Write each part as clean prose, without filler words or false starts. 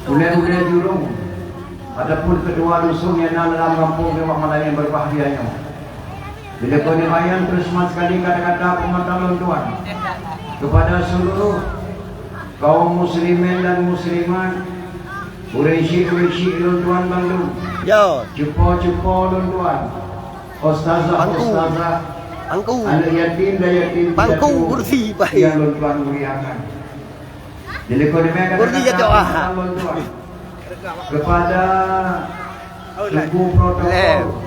Ulai-ulai jurung ataupun kedua dusun yang dalam kampung Demak Melayu yang berbahagianya. Bila kau dimayan terus sekali kata-kata pemantauan Tuhan kepada seluruh kaum muslimin dan muslimat, Quraisy Tuhan Bandung, Cepo Tuhan, Ustazah, anak yatim dan yatim Bangku kursi baik. yang Tuhan muliakan. Jadi kau dimayan kata-kata Tuhan kepada suku protokol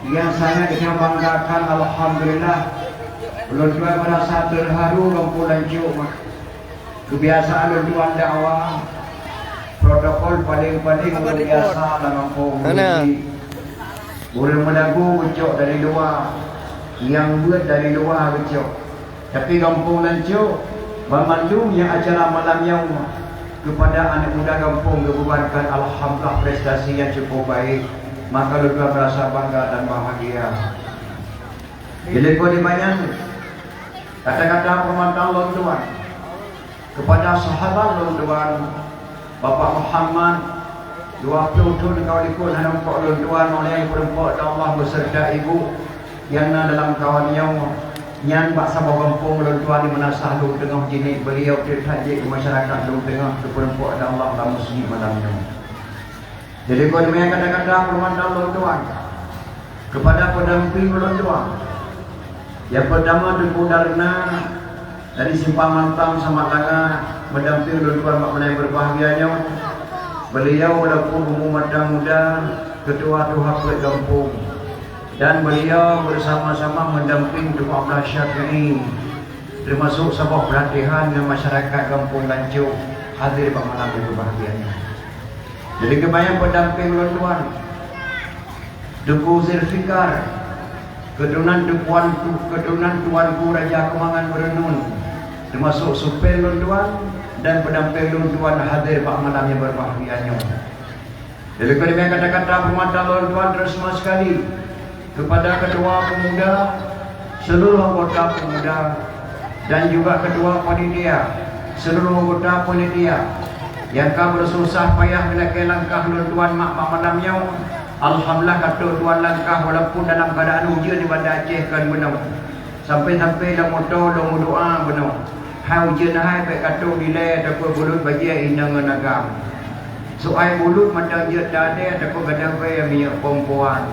yang sangat kita banggakan. Alhamdulillah, ulun tuan merasa terharu kumpulan Cuk. Kebiasaan ulun tuan dakwah protokol paling luar biasa dalam kampung ini. Ulun mendagu Cuk dari luar, yang buat dari luar Cuk. Tapi kampung Cuk memandu yang acara malam yang kepada anak muda kampung dibubarkan. Alhamdulillah, prestasi yang cukup baik. Maka lu merasa bangga dan bahagia. Bila kau dibayang kata-kata pemantau lu Tuhan kepada sahabat lu Tuhan, Bapak Muhammad 20 tahun kau ikut nampak lu Tuhan oleh perempuan Allah beserta ibu yang dalam kawannya yang baksa kampung lu Tuhan di menasah lu tengah jenis beliau tertajuk masyarakat lu tengah perempuan Allah dan muslim malamnya. Jadi kau dimayan kata-kata permantauan Tuhan kepada pendamping Tuhan. Yang pertama Duku Darna dari Simpang Mantang sama Langa mendamping Tuhan makna yang berbahagianya. Beliau walaupun umur muda ketua Tuhan kampung, dan beliau bersama-sama mendamping 12 syafi'i termasuk sebuah pelatihan dengan masyarakat kampung Lancuk hadir pada malam yang berbahagianya. Jadi kebayang pendamping Tuhan Duku Zilfikar, keturunan Tuanku Raja Kemangan Berenun, termasuk supir Tuhan dan pendamping Tuhan hadir pada malam yang berbahagianya. Jadi kebayang kata-kata pemantauan Tuhan terus sekali kepada ketua pemuda, seluruh anggota pemuda, dan juga ketua panitia, seluruh anggota panitia yang kau bersusah payah melakukan langkah Tuhan mak malamnya. Alhamdulillah kata Tuhan langkah walaupun dalam keadaan hujan di Bandar Aceh kan benar. Sampai-sampai dah motor dah doa benar. Hai hujan hai baik kata dilai takut bulut bagi inang nagam. Soai bulut macam je dah ada takut gadang bae minyak perempuan.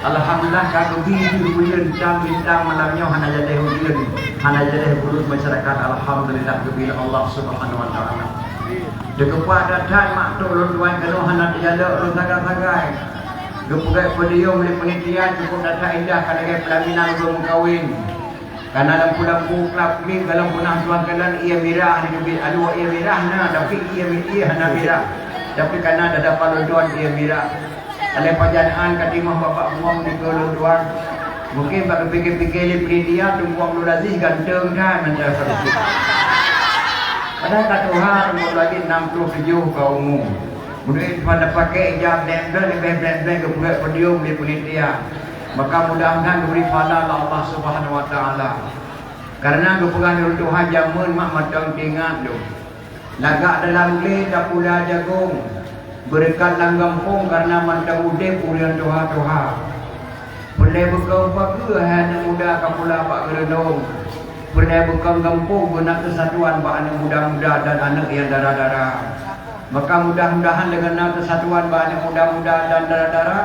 Alhamdulillah kalau biru hujan bintang malamnya hana jadi hujan, hana jadi bulut masyarakat. Alhamdulillah kepada Allah Subhanahu wa taala. Dekepat datang mak tu Tuhan kena hendak jala lu tagai-tagai. Gepugai pedium oleh penitian cukup datang indah kadang pelaminan belum kahwin. Karena dalam pulang kelab ni dalam punah Tuhan kalian ia merah ni lebih alu ia merah nah tapi ia hana merah. Tapi karena ada dapat Tuhan ia merah. Oleh pajanaan katimah bapak buang di kolon Tuhan. Mungkin bagi fikir-fikir ni penitian tungguang lu lazih ganteng kan antara satu. Padahal kata Tuhan umur lagi 67 kau umum. Kemudian pada pakai jam dendel lebih-lebih ke buat pedium di penitia. Maka mudah-mudahan diberi pahala Allah Subhanahu wa taala. Karena kepegang Tuhan jamun mak matang tinggal tu. Lagak dalam le dak pula jagung. Berkat langgampung karena mantang udip ulian Tuhan. Boleh bekau pakai hanya muda kapula pak gerenong. Pernah bukan kampung guna kesatuan bak anak muda-muda dan anak yang darah-darah. Maka mudah-mudahan dengan kesatuan bak anak muda-muda dan darah-darah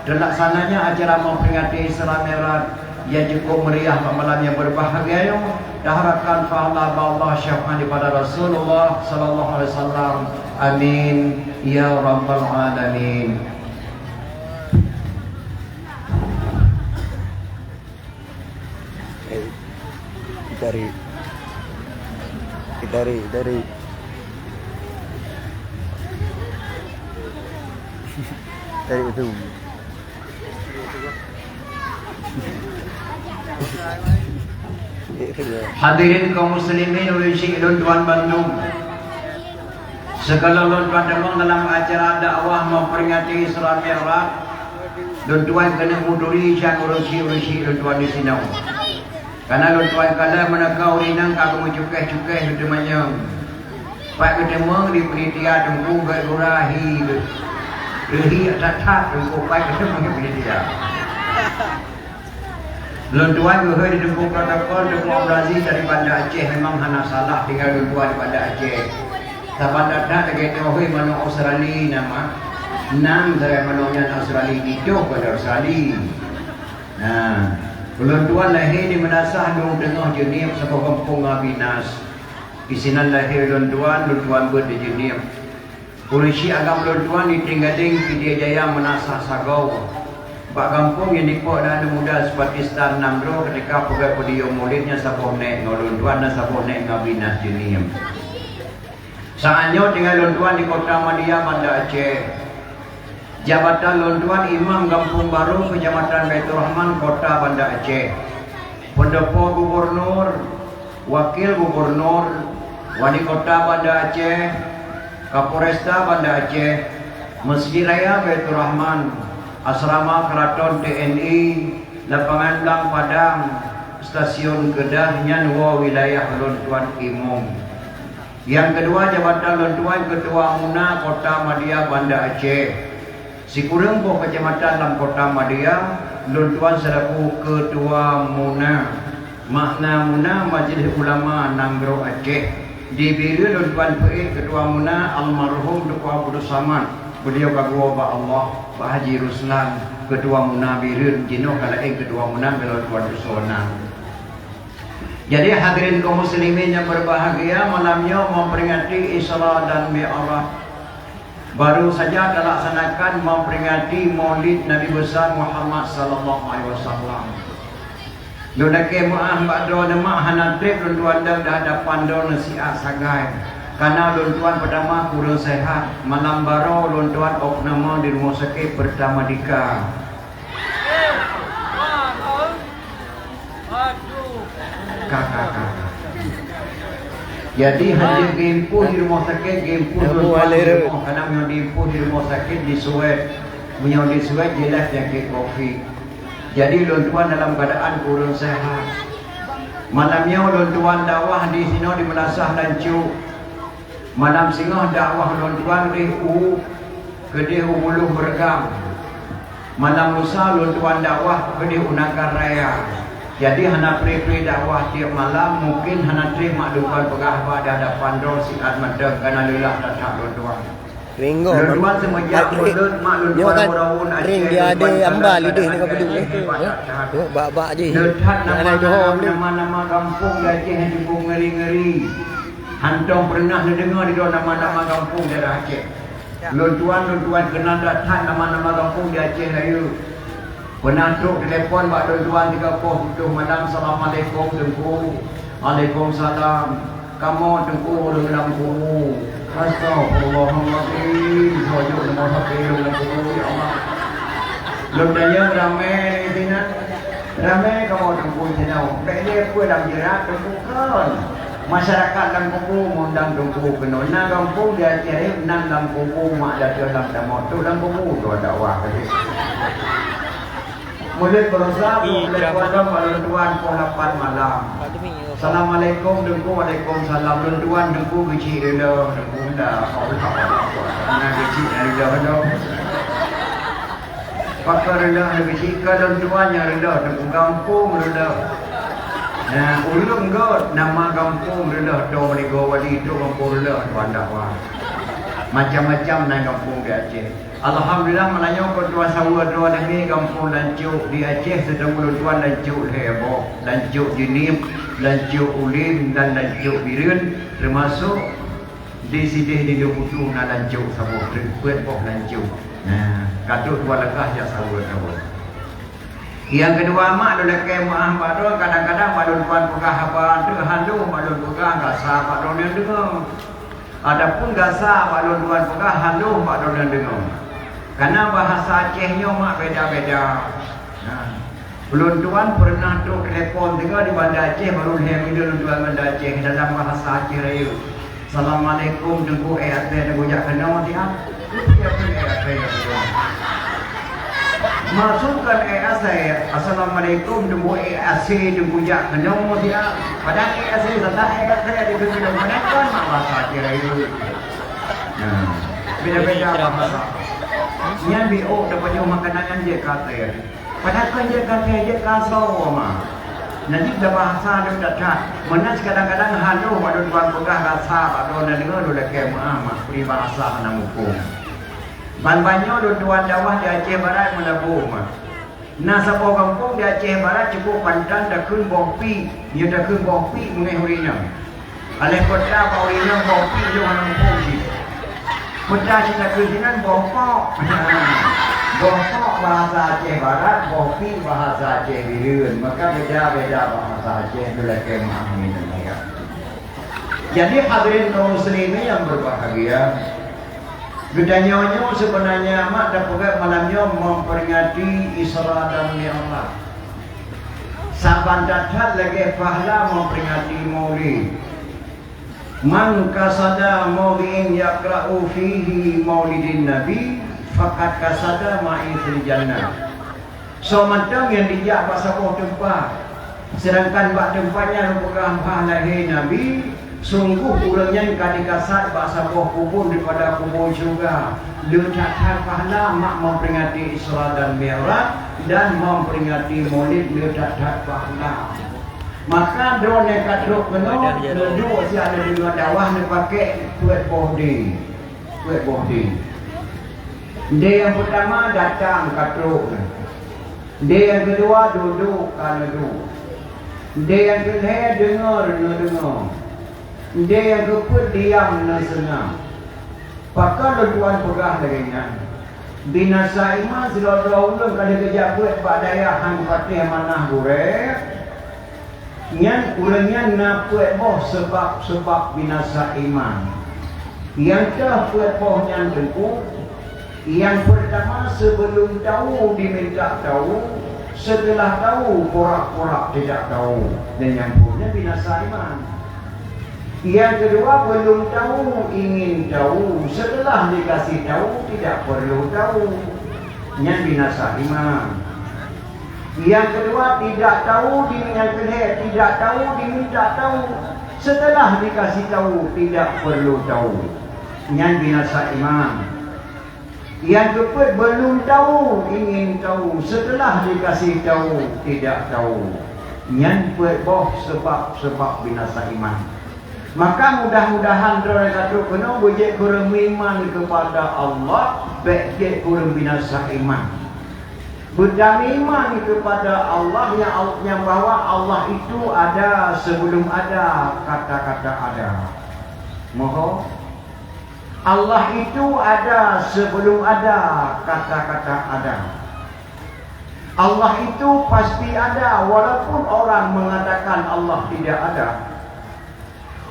terlaksananya acara memperingati Isra Mi'raj yang cukup meriah pada malam yang berbahagia. Diharapkan pahala Allah syafaat kepada Rasulullah sallallahu alaihi wasallam. Amin ya rabbal alamin. dari itu hadirin kaum muslimin ulishi Tuhan Bandung, segala tuan demang dalam acara dakwah memperingati Isra Mi'raj tuan kena muduri syan urusi tuan di sini. Karena tuan kala menakau rinang kagum cukai-cukai namanya. Pak ketemu di penitia tunggu ke gurahi Rehi atat tunggu pak ketemu di penitia Luntuan gue di tunggu protokol tunggu operasi dari Banda Aceh memang hana salah tinggal luntuan di Banda Aceh Saban datang lagi tahu mana Australia nama Nang dari mananya Australia itu pada Australia Nah luntuan lahir di Menasah dong tengah jenis sebuah kampung Abinas Isinan lahir luntuan ber di jenis Polisi agam luntuan di Tinggading Pidia Jaya Menasah Sagau Pak kampung yang dipok dan muda seperti Star Namro ketika pegawai pedium mulitnya sabuh nek luntuan dan sabuh nek Abinas jenis Saatnya tinggal luntuan di kota Madia Banda Aceh Jabatan Luntuan Imam Kampung Baru Kecamatan Baitur Rahman Kota Banda Aceh Pendopo Gubernur Wakil Gubernur Wali Kota Banda Aceh Kapolresta Banda Aceh Masjid Raya Baitur Rahman Asrama Keraton TNI Lapangan Blang Padang Stasiun Kedah Nyanwa Wilayah Luntuan Imam Yang kedua Jabatan Luntuan Ketua Muna Kota Madia Banda Aceh Si Kurang Boh Kecamatan dalam Kota Madia Luntuan selaku Ketua Muna Makna Muna Majlis Ulama Nanggro Aceh Diberi Luntuan Peik Ketua Muna Almarhum Dukwa Abdul Samad Beliau kagua Pak Allah Pak Haji Ruslan Ketua Muna Birun Jino Kalaing Ketua Muna Luntuan Usona Jadi hadirin kaum muslimin yang berbahagia malamnya memperingati Isra dan Mi'raj Baru saja dilaksanakan memperingati Maulid Nabi besar Muhammad sallallahu alaihi wasallam. Dodake maah bakdo nama hanatrip luntuan dah hadapan do nasihat sagai. Karena luntuan pertama kurang sehat, malam baru luntuan opname di rumah sakit pertama Dika. Kakak. Jadi hanya gempuh di rumah sakit, gempuh karena yang gempuh di rumah sakit di Suwed, punya di Suwed jelas penyakit COVID. Jadi luntuan dalam keadaan kurang sehat. Malamnya luntuan dakwah di sini di Menasah Lancu. Malam singoh dakwah luntuan di Kedih Hulu Bergam. Malam lusa luntuan dakwah Kedih Unakar Raya. Jadi hana pri-pri dakwah tiap malam mungkin hana terima maklumkan pegahwa di hadapan do sikat medeng karena lelah datang luntuan. Ringgo. Luntuan semenjak mulut mak luntuan murawun Aceh. Ring dia ada ambal lidih ni kapeduk ni. Tengok bak-bak je. Letak nama-nama kampung di Aceh yang cukup ngeri-ngeri. Hantong pernah dengar di nama-nama kampung di Aceh. Luntuan kena datang nama-nama kampung di Aceh ayu. Pernah truk telefon Pak Tuan 30 malam Assalamualaikum Tengku Waalaikumsalam Kamu Tengku dalam kubu Astagfirullahaladzim Sojuk nama Fakir dalam kubu Ya Allah Lundanya ramai di sini Ramai kamu Tengku di sini Bagi aku dalam jerat Tengku kan Masyarakat dalam kubu mengundang Tengku Kena nak kampung dia cari Nak dalam kubu Mak dah dalam damot tu dalam kubu tu ada wah Mulai berusaha mulai kuasa Luntuan pukul 8 malam. Assalamualaikum Dengku Waalaikumsalam Luntuan Dengku kecil dah Dengku dah Allah kecil dah Pakar rendah kecil ke Luntuan yang rendah Dengku kampung rendah ulung god nama kampung rendah do menigo wadi do kampung rendah tuan dakwah macam-macam naik kampung di Aceh. Alhamdulillah menanya ketua sahabat dua negeri kampung Lancuk di Aceh sedang Luntuan Lancuk Hebo, Lancuk Jenim, Lancuk Ulim dan Lancuk Birun termasuk di sini di Luputu na Lancuk Sabuh Terkuat Boh Lancuk. Nah, katut dua lekah ya sahabat dua. Yang kedua mak ada ke maah baru kadang-kadang balun tuan pegah apa tu halu balun pegah gasa balun yang dengar. Adapun gasa balun tuan pegah halu balun yang dengar. Karena bahasa Acehnya mak beda-beda. Nah, Luntuan pernah tu telepon dengar di Banda Aceh baru dia minum Luntuan Banda Aceh dalam bahasa Aceh raya. Assalamualaikum Dengku AT Dengku jak kena dia. Dia pun AT. Masukkan asai Assalamualaikum Demu asai Dembujak Kenong dia Padang asai Tentang saya di kedua Padang kan bahasa kira itu beda-beda bahasa yang BO dapat yung makanan dia kata padahal kan dia kata dia kasau mah nanti dah bahasa dia dah menas kadang-kadang halu pada tuan pegah rasa pada nak dengar dah kemah mah peribahasa namukum ban-banyo tuan Jawa di Aceh Barat melabung mah nah siapa kampung di Aceh Barat cukup pandan dah kun bopi dia dah kun bopi mengehurina alih kota paurina bopi dia namukum ni kota Cina Kuzinan bopok bopok bahasa Aceh Barat bopi bahasa Aceh Bilun maka beda-beda bahasa Aceh itulah kemah ini ya. Jadi hadirin kaum muslimin yang berbahagia gedanya sebenarnya mak dan pegawai malamnya memperingati Isra dan Mi'raj saban datang lagi pahala memperingati Maulid. Man kasada maudhi'in yaqra'u fihi maulidin nabi faqad kasada ma'i fil jannah. So mantang yang dijak pasal tempat sedangkan bak tempatnya merupakan pahala nabi sungguh ulangnya kali kasat bahasa kubur daripada kubur juga letakkan pahala mak memperingati Isra dan Mi'raj dan memperingati maulid letakkan pahala. Maka drone kat truk penuh duduk si ada di luar dawah ni pakai kuat boarding. Dia yang pertama datang kat truk. Dia yang kedua duduk kan duduk. Dia yang ketiga dengar. Dia yang keempat diam senang. Pakar tuan pegah lagi nya. Binasa iman sila-sila ulun kada kerja buat pak daya hang patih manah burek. Yang ulangnya napuat boh sebab binasa iman. Yang keempat bohnya tentu. Yang pertama sebelum tahu diminta tahu, setelah tahu porak-porak tidak tahu, dan yang punya binasa iman. Yang kedua belum tahu ingin tahu, setelah dikasih tahu tidak perlu tahu, yang binasa iman. Yang kedua tidak tahu tidak tahu diminta tahu, setelah dikasih tahu tidak perlu tahu, yang binasa iman. Yang keempat belum tahu ingin tahu, setelah dikasih tahu tidak tahu, yang boh sebab binasa iman. Maka mudah-mudahan orang kata kena bujek kurang iman kepada Allah, baik kurang binasa iman. Beriman kepada Allah yang bahwa Allah itu ada sebelum ada kata-kata ada. Mohon Allah itu ada sebelum ada kata-kata ada. Allah itu pasti ada walaupun orang mengatakan Allah tidak ada.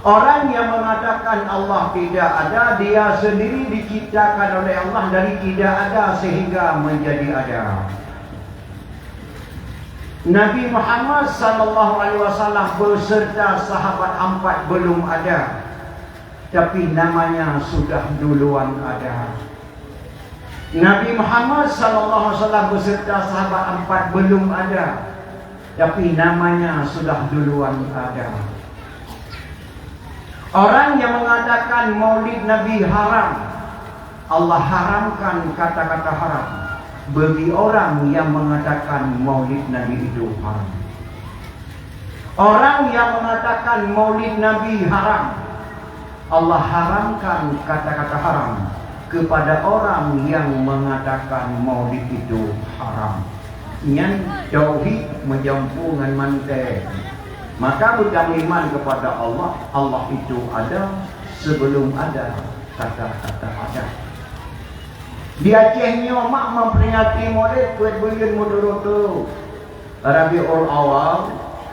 Orang yang mengatakan Allah tidak ada, dia sendiri diciptakan oleh Allah dari tidak ada sehingga menjadi ada. Nabi Muhammad SAW beserta sahabat 4 belum ada, tapi namanya sudah duluan ada. Nabi Muhammad SAW beserta sahabat 4 belum ada, tapi namanya sudah duluan ada. Orang yang mengatakan maulid Nabi haram, Allah haramkan kata-kata haram. Bagi orang yang mengatakan maulid Nabi itu haram. Orang yang mengatakan maulid Nabi haram, Allah haramkan kata-kata haram kepada orang yang mengatakan maulid itu haram. Yang tauhid menjampu dengan mantek. Maka beriman kepada Allah, Allah itu ada sebelum ada kata-kata ada. Di Acehnya mak memperingati maulid buat bulan mudurut tu. Rabiul Awal,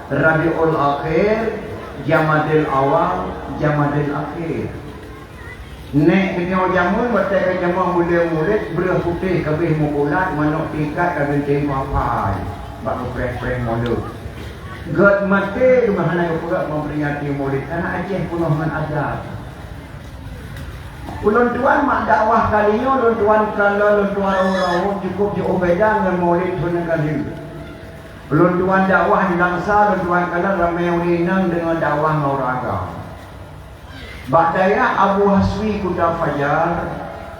Rabiul Akhir, Jamadil Awal, Jamadil Akhir. Nek kena jamun batai jamun mulia-mulia berah putih kabeh mukulat manuk tingkat kabeh tengok apa. Baru preh-preh maulid. God mati rumah nak pula memperingati maulid. Anak Aceh penuh dengan adab. Ulun tuan mak dakwah kalinya, ulun tuan kalau ulun tuan orang cukup di Ubedah dengan maulid punya kali. Ulun tuan dakwah di Langsa, ulun tuan kalau ramai urinang dengan dakwah ngauraga. Bak daya Abu Haswi Kuta Fajar,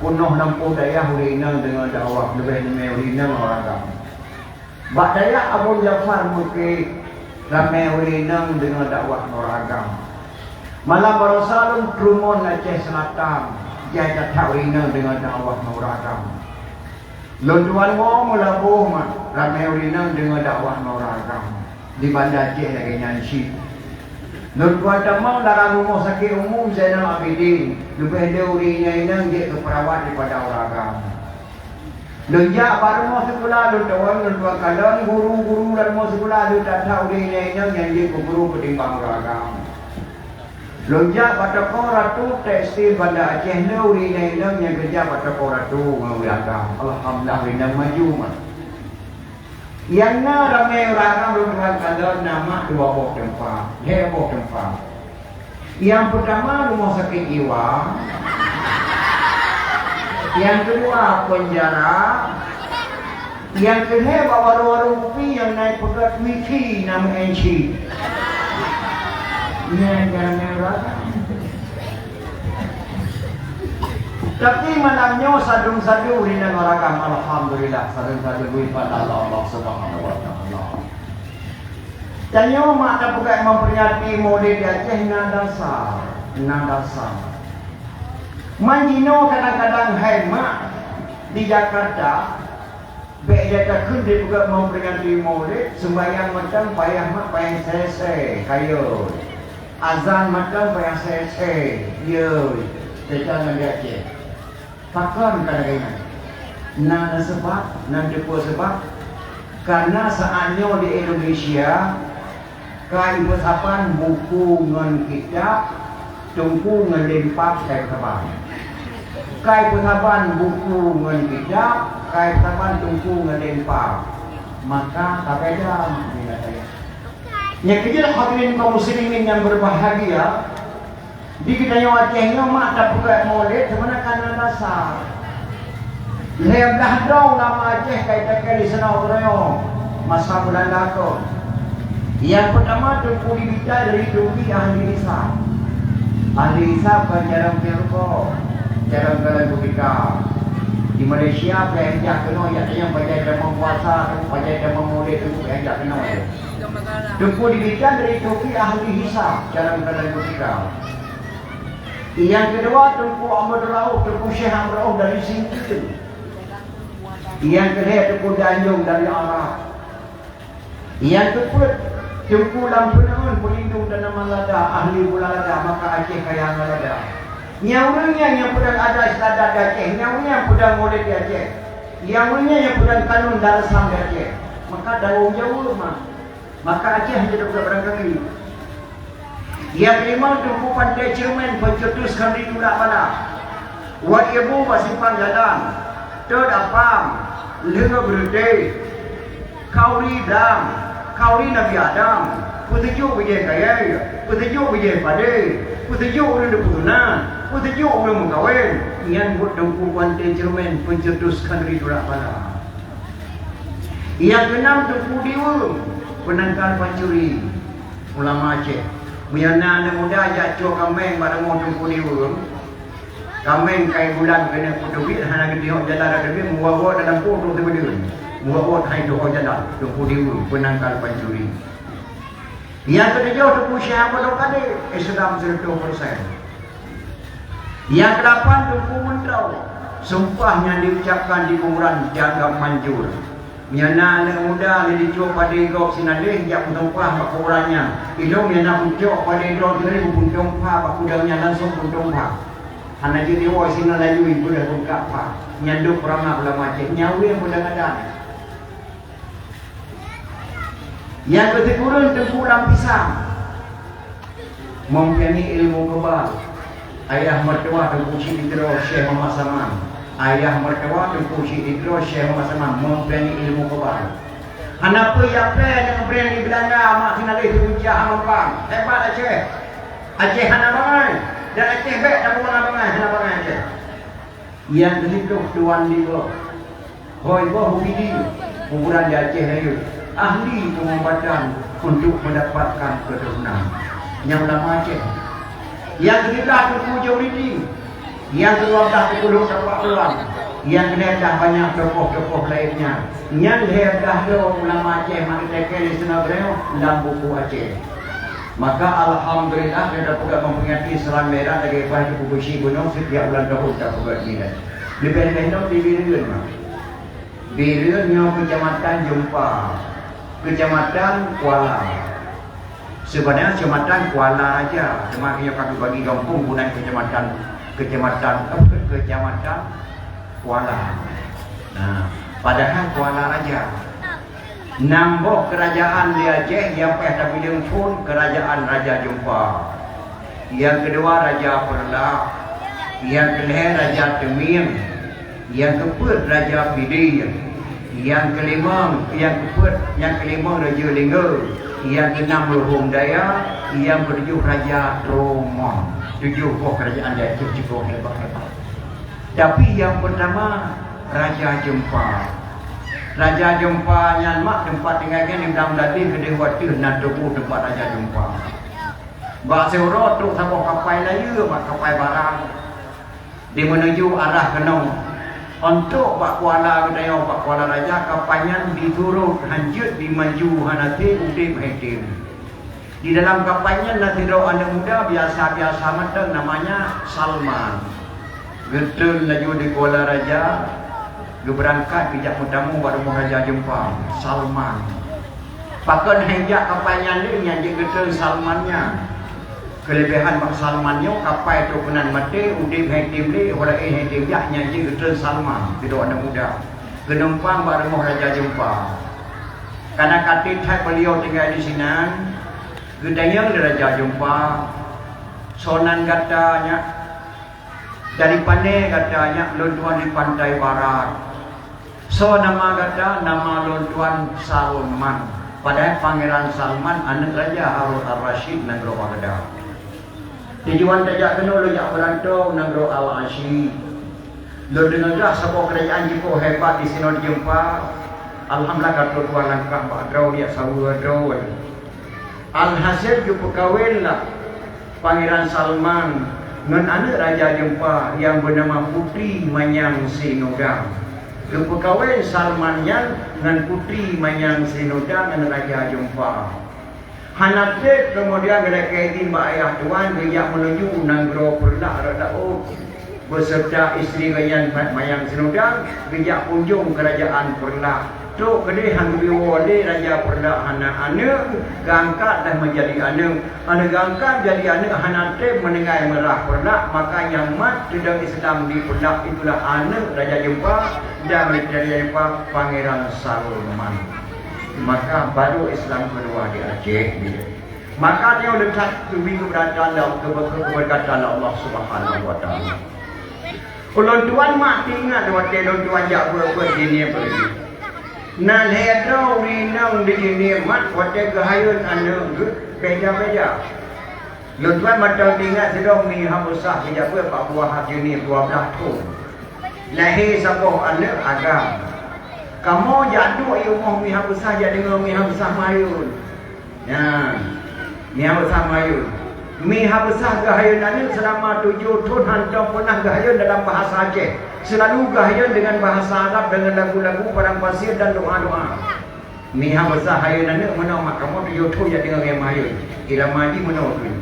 punuh lampu daya urinang dengan dakwah lebih ramai urinang ngauraga. Bak daya Abu Jafar Mukid, ramai urinang dengan dakwah ngauraga. Malam Barasalun Trumon Aceh Selatan, dia tak urinang dengan dakwah ngauraga. Lontuan mo mulabuh mah ramai urinang dengan dakwah ngauraga. Di Banda Aceh lagi nyanyi. Lontuan tamang larang rumah sakit umum Zainal Abidin, lebih ada urinang inang dia ke perawat daripada ngauraga. Lenjak baru mau sekolah lontuan kalan guru-guru dan mau sekolah lu tak tahu urinang inang nyanyi ke guru ketimbang ngauraga. Lonjak pada koratu tekstil Banda Aceh uri nang yang kerja pada koratu ngauraga. Alhamdulillah inang maju mah. Yang na ramai orang orang kalau nama dua bok tempat, bok tempat. Yang pertama rumah sakit jiwa. Yang kedua penjara. Yang ketiga warung-warung kopi yang naik pegat wiki nama NC. Tapi malamnya sadung-sadung rinang orang alhamdulillah sadung-sadung pada Allah Subhanahu wa taala. Tanya mak tak bukan memperingati maulid Aceh nadasar. Manjino kadang-kadang hai mak di Jakarta Bek kun dia juga memperingati maulid sembahyang macam payah mak payah selesai kayu. Azan makan payah selesai. Yo, jangan dia je. Pakar kadang-kadang. Nana sebab, nana depo sebab karena saatnya di Indonesia kai bersapan buku ngan kitab tungku ngan lempak kai bersapan. Kai bersapan buku ngan kitab, kai bersapan tungku ngan lempak. Maka tak beda dengan saya. Yang kecil hadirin kaum muslimin yang berbahagia, di kita yang Acehnya mak tak buka maulid sebenarnya karena dasar. Lebih dong nama Aceh kaitan di sana orang masa bulan lakon. Yang pertama Tunku Dibita dari Turki ahli hisab. Ahli hisab jarang terko, jarang kalian buka. Di Malaysia pelajar kena yang baca dan puasa, baca dan maulid itu pelajar kena. Tunku Dibita dari Turki ahli hisab, jarang kalian buka. Yang kedua Tunku Ahmad Rauf, Tunku Syekh Ahmad Rauf dari Singkil. Yang ketiga Tunku Danjung dari Arab. Yang keempat Tunku Lampunan pelindung dan malada ahli bulada maka Aceh kaya malada. Nyawanya yang pedang ada istiadat Aceh, nyawanya yang pedang maulid di Aceh, nyawanya yang pedang kanun darasam di Aceh. Maka daun jauh maka Aceh hanya dapat barangkali. Yang kelima Tunku Pandai Cermen pencetuskan di Tudak Bala. Wat Ibu Wasifan Jalan. Third Apam, Lenga Berde, Kauri Dam, Kauri Nabi Adam, Putuju Wijay Kaya, Putuju Wijay Pade, Putuju Urun Putunan, Putuju Urun Mengkawin. Yang buat Tunku Pandai Cermen pencetuskan di Tudak Bala. Yang keenam Tunku Diwung, penangkal pancuri, ulama Aceh. Miana anak muda ajak cuak kameng pada mau Tunku Diwung. Kameng kai bulan kena kutubit hana gediok jalan ada dia muawat dalam foto tu berdua. Muawat hai doa jalan Tunku Diwung penangkal pancuri. Yang ketujuh Tunku Syekh Ahmad Al-Qadir Islam 100%. Yang kedelapan Tunku Mundrau sumpah yang diucapkan di kuburan jaga manjur. Miana anak muda ni dicuak pada igok sinadeh jak puntumpah bakurannya. Ilung miana ucok pada igok dari puntumpah bakudangnya langsung puntumpah. Hana jadi wa sina laju ibu dah buka pa. Nyanduk ramah pula macam nyawi yang mudah ada. Yang ketiga Tunku Lampisang mempunyai ilmu kebal. Ayah mertua Tunku Sidro Syekh Muhammad Saman. Ayah mertua Tunku Sidro Syekh Muhammad Saman mempunyai ilmu kebal. Kenapa ya plan yang brand di Belanda mak kena leh ujian Hamampang. Hebat Aceh. Aceh hana bangai. Dan Aceh baik tak buat lapangan je. Yang hidup tuan dia. Hoi boh hubidi. Kuburan di Aceh lagi. Ahli pengobatan untuk mendapatkan keturunan. Yang lama Aceh. Yang kedua berkujung ini. Yang kedua dah berkuluk sampai keluar. Yang kedua dah banyak tokoh-tokoh lainnya. Yang dah ulama Aceh mengatakan di sana beliau dalam buku Aceh. Maka alhamdulillah kita dapat memperingati Selang Merah dari Pahit Kubusi Gunung setiap bulan tahun tak buat ni. Lebih dari di Birun mah. Birunnya kecamatan Jumpa, kecamatan Kuala. Sebenarnya kecamatan Kuala aja. Cuma dia kami bagi kampung guna kecamatan Kuala. Nah, padahal Kuala aja. Nambah kerajaan di Aceh yang pada bidang pun kerajaan Raja Jumpa. Yang kedua Raja Perla. Yang ketiga Raja Temim. Yang keempat Raja Pidi. Yang kelima Raja Lingga. Yang keenam Luhung Daya. Yang ketujuh Raja Tromon. 7 kerajaan di Aceh cukup hebat-hebat. Tapi yang pertama Raja Jumpa. Raja Jumpa yang mak tempat tinggalnya yang dalam dati kedai waktu nak tubuh tempat Raja Jumpa. Bak seorang tu sama kapal laya, mak kapal barang. Dia menuju arah Kenong. Untuk Pak Kuala kedai Pak Kuala Raja kapalnya diturut hancur di maju hanati udip hetim. Di dalam kapalnya nanti doa anak muda biasa-biasa matang namanya Salman. Betul laju di Kuala Raja. Dia berangkat bijak tamu pada Raja Jumpa Salman. Pakai hejak kapalnya ni yang dia kata Salmannya. Kelebihan Pak Salmannya kapal tu kenan mati udip hetim ni orang hetim yak yang dia kata Salman. Tidak ada muda. Penumpang pada Raja Jumpa. Karena kata beliau tinggal di sini. Gedanya Raja Jumpa. Sonan katanya dari Panai katanya lontuan di pantai barat. So nama kata nama lontuan Salman. Padahal Pangeran Salman anak Raja Harun Ar-Rasyid negro Baghdad. Tujuan tajak kena lo jak berantau negro Al-Asyid. Lo dengar sebuah kerajaan Jepun hebat di sini dijumpa. Alhamdulillah kata tuan langkah Baghdad dia sawu draw. Alhasil jumpa kawin lah Pangeran Salman dengan anak Raja Jumpa yang bernama Putri Manyang Sinodang. Jumpa kawin Salman yang dengan Putri Manyang Sinodang dengan Raja Jumpa. Hanapit kemudian mereka izin mbak ayah tuan dia menuju Nanggro Perlah Radaut beserta isteri Manyang Sinodang dia kunjung kerajaan Perlah. Tu kedai hang biwole Raja Perlah anak-anak gangkat dah menjadi anak gangkat jadi anak hanate menengai merah Perlah maka yang mat sedang Islam di Perlah itulah anak Raja Jumpa dan Raja Jumpa Pangeran Salman. Maka baru Islam kedua di Aceh bila. Maka dia letak tubi keberkatan Allah Subhanahu wa taala. Ulun tuan mak ingat waktu tuan jak buat ini pergi. Nan hedau rinang di sini mat waktu gahayun anu beja-beja. Lutuan macam ingat sedang mi habusah sejak Pak Buah Haji ni 12 tahun. Lahir sapoh anak agam. Kamu jatuh ilmu mi habusah jadi dengan mi habusah mayun. Ya. Mi habusah mayun. Mi habusah gahayun anu selama 7 tahun hantar pernah gahayun dalam bahasa Aceh. Selalu gahayun dengan bahasa Arab dengan lagu-lagu padang pasir dan doa-doa. Miha besar hayun anak mana mak kamu tu youtube ya dengan yang hayun. Ila madi mana tu.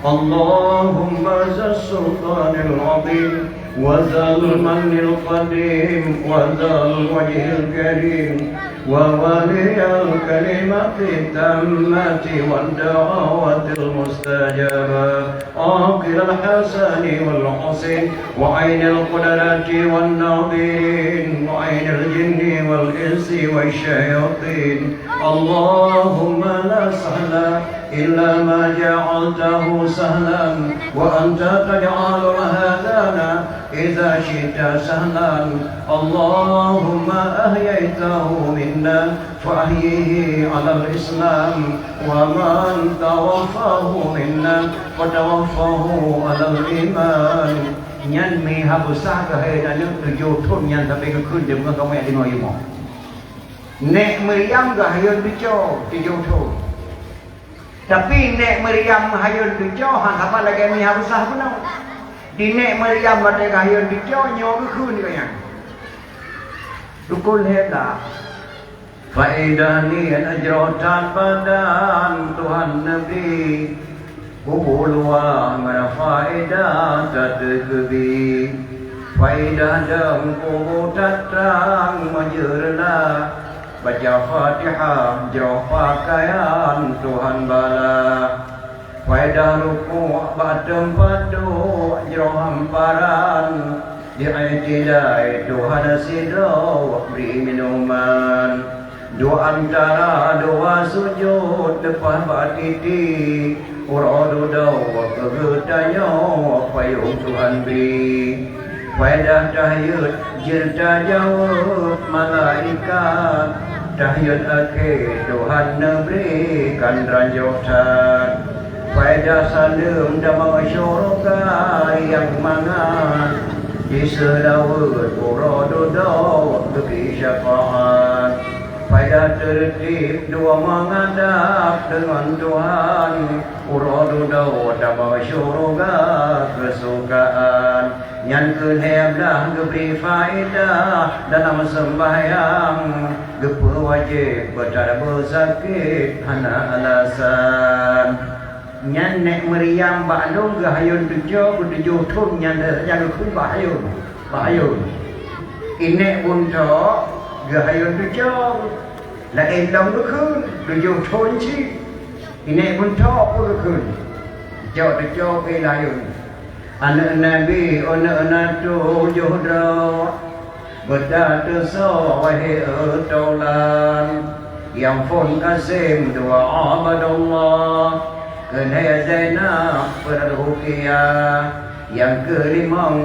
Allahumma zal sultanil azim wa zal manil qadim wa zal wajhil karim wa waliyal kalimati tammati wad da'awatil mustajabah aqil al-hasani wal husain wa ainil qudrati wan nadirin wa ainil jinni wal insi wa syayatin Allahumma la sahla illa ma ja'altahu sahlan wa anta taj'alul hadana إذا شئت سهلا اللهم أحييته منا فأحيه على الإسلام ومن توفاه منا فتوفاه على الإيمان ยันมีฮับซาก็ให้นั่นคือโยทุนยันทำไปก็ขึ้นเดี๋ยวมันก็ไม่ได้น้อยหมอเนมริยมก็ให้ยันดิโจที่โยทุน tapi nek Maryam hayun dijo han apa lagi mi habsah pun di nek Maryam mereka hayun dijo nyo ku ni kan dukul hela faedah ni ajrotan badan Tuhan Nabi kubulwa ngara faedah tadkebi faedah dam kubutatang majurla baca Fatihah jauh pakaian Tuhan bala faedah ruku batem padu jauh hamparan diaitidai Tuhan sidau beri minuman dua antara dua sujud depan batiti uradu dawa kegetanyo payung Tuhan beri faedah tahyud jirta jawab malaikat tahyud akhir Tuhan berikan ranjutan faedah salam damai syurga yang mangan di selawat uradu dawa beri syafaat faedah tertib dua menghadap dengan Tuhan uradu dawa damai syurga kesukaan yang kenheblah geberi faedah dalam sembahyang gepe wajib bercara bersakit hana alasan yang nek Maryam ba'lung gahayun tujuh tun yang kun bahayun inek bunto gahayun tujuh la elong kun tujuh tun chi inek bunto kun jauh tujuh belayun anak Nabi, anak tujuh dah berdata so wahai taulan yang pun kasim dua abadullah kena Zainab berruqyah yang kelima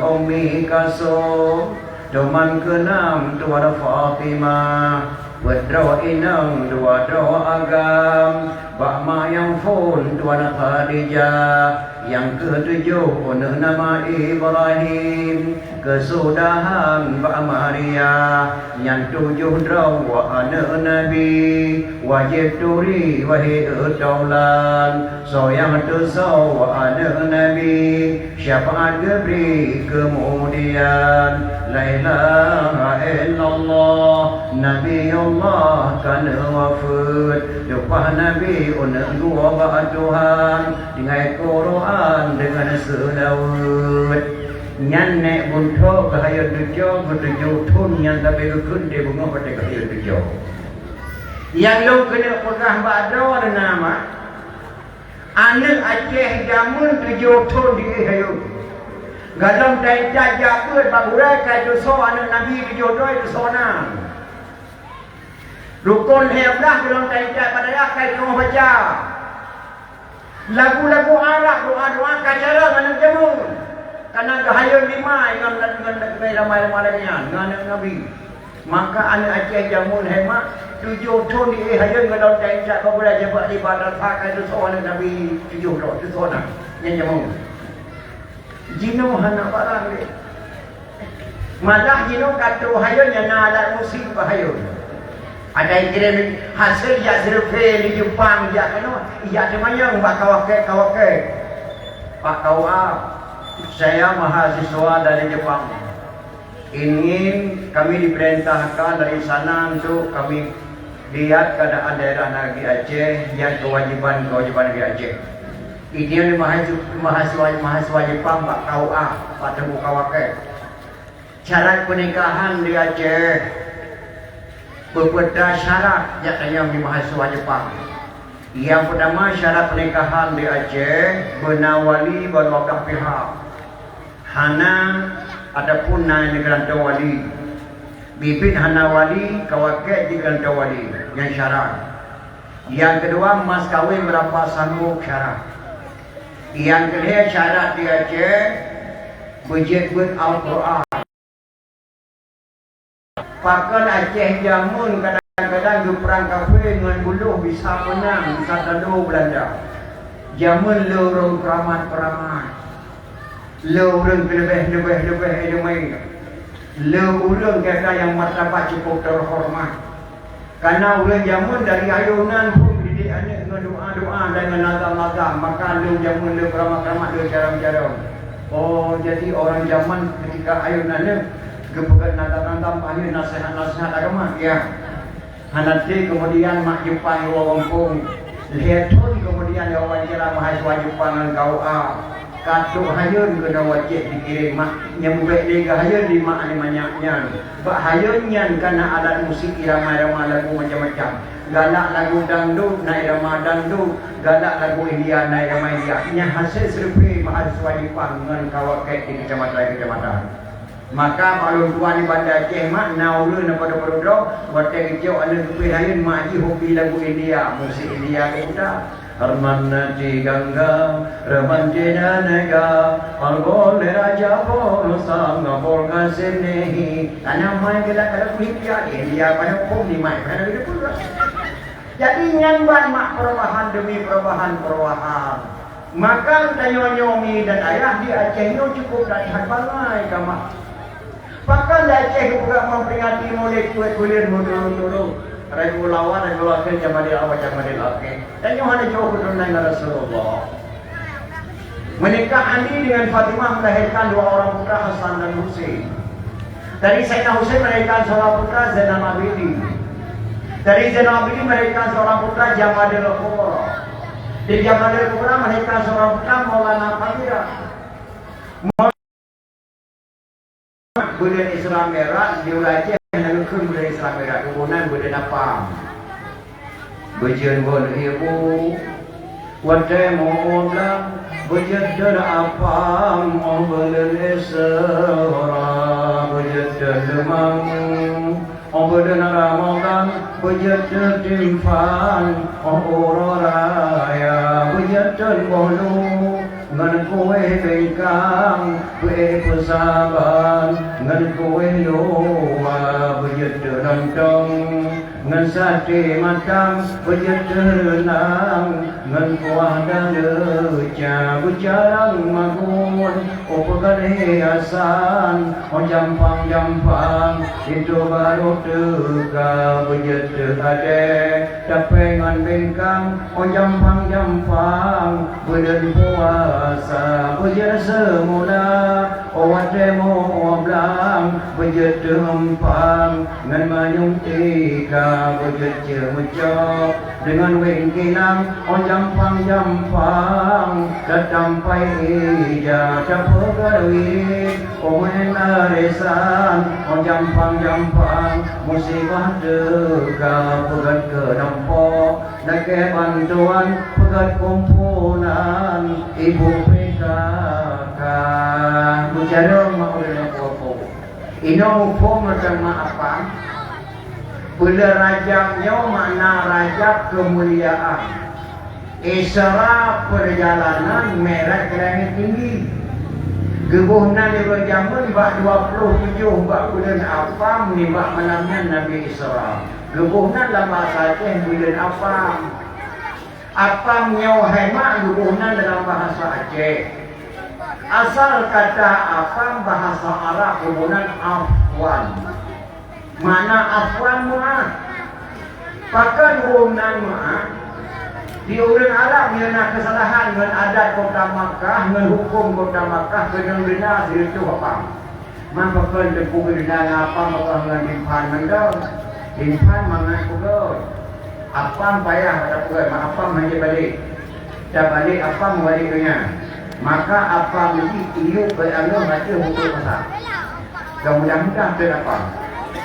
Ummi Kasum teman keenam Tuan Fatimah berdoa inang dua doa agam Bakma yang pun Tuan Khadijah yang ketujuh nama Ibrahim kesudahan Mbak Maria yang tujuh drawa anak Nabi wajib turi wahai taulan so yang tujuh anak Nabi syafaat geberi kemudian la ilaha illallah Nabi Allah kan wafat depan Nabi unak dua bahat Tuhan dengan Quran dengan selawat nyan nek bunto bahaya tujuh bertujuh tun yang tapi kun dia bunga pada bahaya tujuh yang lu kena pernah badar nama anak Aceh jamun tujuh tun di hayun gadam tai jajak pun bagurai kai tu so anak Nabi tujuh doi tu sona rukun heblah dalam tai jajak pada kai tu baca lagu-lagu Arab doa-doa kacara anak jamun karena gahayun lima dengan ramai-ramai dengan Nabi maka anak Aceh jamun hemat tujuh tun di hayun kalau tai jajak kau boleh jawab ibadat pakai tu so anak Nabi tujuh doi tu sona yang jamun jino hana barang ni malah jino kata hayun yang nak musim bahayun ada yang kira hasil ya serve di Jepang ya kan ya semuanya kawake Pak Kawa saya mahasiswa dari Jepang ingin kami diperintahkan dari sana untuk kami lihat keadaan daerah negeri Aceh yang kewajiban negeri Aceh ini mahasiswa Jepang Pak Kawa Pak Tebu Kawake syarat pernikahan di Aceh berbeda syarat yang di mahasiswa Jepang. Yang pertama syarat pernikahan di Aceh benawali berwakaf pihak. Hana ataupun negara wali. Bibit hana wali kawakek di negara wali yang syarat. Yang kedua mas kawin berapa sanggup syarat. Yang ketiga syarat di Aceh Berjet Al-Quran. Pakal Aceh Jamun kadang-kadang di perang kafir dengan buluh bisa menang, bisa tahu Belanda. Jamun lorong keramat-keramat. Lorong lebih ilmu. Lorong kata yang martabat cukup terhormat. Karena ulang jamun dari ayunan pun didik anak dengan doa-doa dan dengan nazam-nazam. Maka lu jamun lu keramat-keramat lu jarang-jarang. Oh, jadi orang zaman ketika ayunan gepegat nazam-nazam ayun nasihat-nasihat agama. Ya. Nanti kemudian mak Jepang wawangkung. Lihat pun kemudian wawancara mahasiswa Jepang dengan kau katuk hayun kena wajib dikirim mak nyambek lega hayun di mak ni banyaknya bak hayunnya karena alat musik irama-irama lagu macam-macam galak lagu dangdut naik irama dangdut galak lagu India naik irama India nya hasil survei mahasiswa Jepang dengan kawakai di kecamatan maka kalau tuan di Bandar Aceh mak naulun pada produk buat hijau ada survei hayun mak hobi lagu India musik India kita Harmanati Gangga, Ramantina Nega, Algole Raja Polo Sangga Polga Senehi. Karena main kita kalau kuliah dia pada pun di main pada itu pula. Jadi nyamban mak perubahan demi perubahan. Maka nyomi dan ayah di Aceh itu cukup dari harbalai kama. Bahkan di Aceh juga memperingati mulai kulit mundur. Regulawan regulakan jamadil awal jamadil akhir dan yang ada jauh dengan Rasulullah menikah Ali dengan Fatimah melahirkan dua orang putra Hasan dan Husain. Dari Sayyidina Husain melahirkan seorang putra Zainal Abidin. Dari Zainal Abidin melahirkan seorang putra Jamadil Kubra. Di Jamadil Kubra melahirkan seorang putra Maulana Fadira. Bulan Islam Merah diulaci yang ke bulan Islam Merah kemudian bulan apa? Bulan bulan ibu, wadah muda, bulan apa? Bulan Isra, bulan Lemang, bulan Ramadan, bulan Timfan, bulan Raya, bulan Bolu. Ngan kowe bengkang, kowe pesaban, ngan kowe loa berjet nantong, ngan sate matang berjet renang, ngan kuah dan leca berjarang magun, opagale asan, jampang itu baru tega berjet ade, tapi ngan bengkang, jampang berjet puasa berjet semula awat demo belang berjet empang ngan mayung tiga berjet cemecok dengan wengkinang jampang datang pai ija capagawi omen aresan jampang musibah tega pegat ke dampo nak bantuan pegat kumpulan ibu PKK bicara maulana popo ino pom macam apa bulan Rajabnya makna Rajab kemuliaan Isra perjalanan merah ke langit tinggi gebuhnan di berjaman bak 27 bak bulan Afam ni bak malamnya Nabi Isra gebuhnan dalam bahasa Aceh bulan Afam Apam nyohemak gebuhnan dalam bahasa Aceh. Asal kata apam bahasa Arab gebuhnan afwan. Mana afwan ma'ah. Pakai gebuhnan ma'ah. Di orang Arab mengenai kesalahan dengan adat kota Makkah, dengan hukum kota Makkah, dengan benar itu apam. Maka kan tepu dengan apam bakal dengan dimpan mendal. Dimpan mangat pugol. Apam payah pada pugol, apam hanya balik. Dah balik apam balik dengan. Maka apam ini iuk beranggur baca hukum masak. Mudah-mudahan terapam.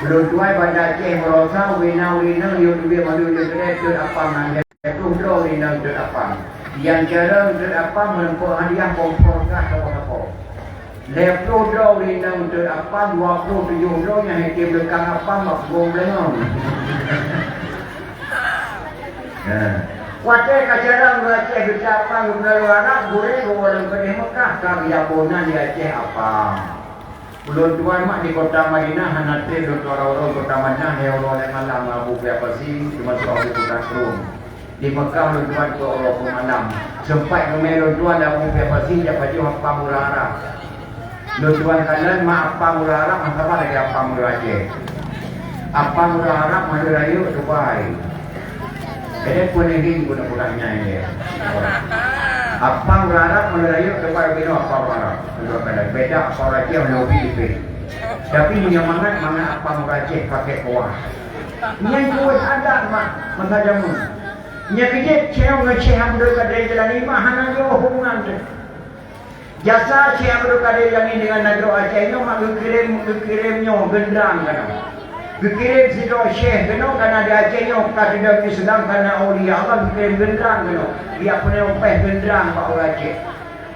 Belum tuai pada Aceh merasa wina yuk lebih malu kedai terapam nanti. Tuh ini terapam. Yang cara terapam menempuh hadiah komporkah apa-apa. Lepro draw ni nang terapam 27 draw yang hakim belakang apam makbong belengong. Wate kajarang Aceh bercapang berlawanak boleh orang ke Mekah kami abonan di Aceh apa? Ulun tuan mak di kota Madinah hanate do orang-orang kota Madinah he orang malam Abu Bakar sih termasuk Abu Bakar Rum. Di Mekah ulun tuan ke orang malam. Sempat kemelon tuan Abu Bakar sih dapat jo apa murara. Ulun tuan kanan mak apa murara apa lagi apa murara. Apa murara Madurayu Dubai. Jadi pun ini guna-gunanya ini. Apa murara Madurayu Dubai bino apa murara. Beda apa raja lebih lebih. Tapi menyamankan mana apa murajih pakai kuah. Yang kuat ada mak mengadamu. Yang kejut cewek ngeceh ambil kadai jalan ini mahana yo hubungan tu. Jasa cewek ambil kadai jalan ini dengan negara Aceh ini mak kirimnya gendrang kan. Dikirim si Syekh kena karena di Aceh ni orang tidak Islam karena awliya Allah dikirim gendrang kena. Dia punya upah gendrang pak orang Aceh.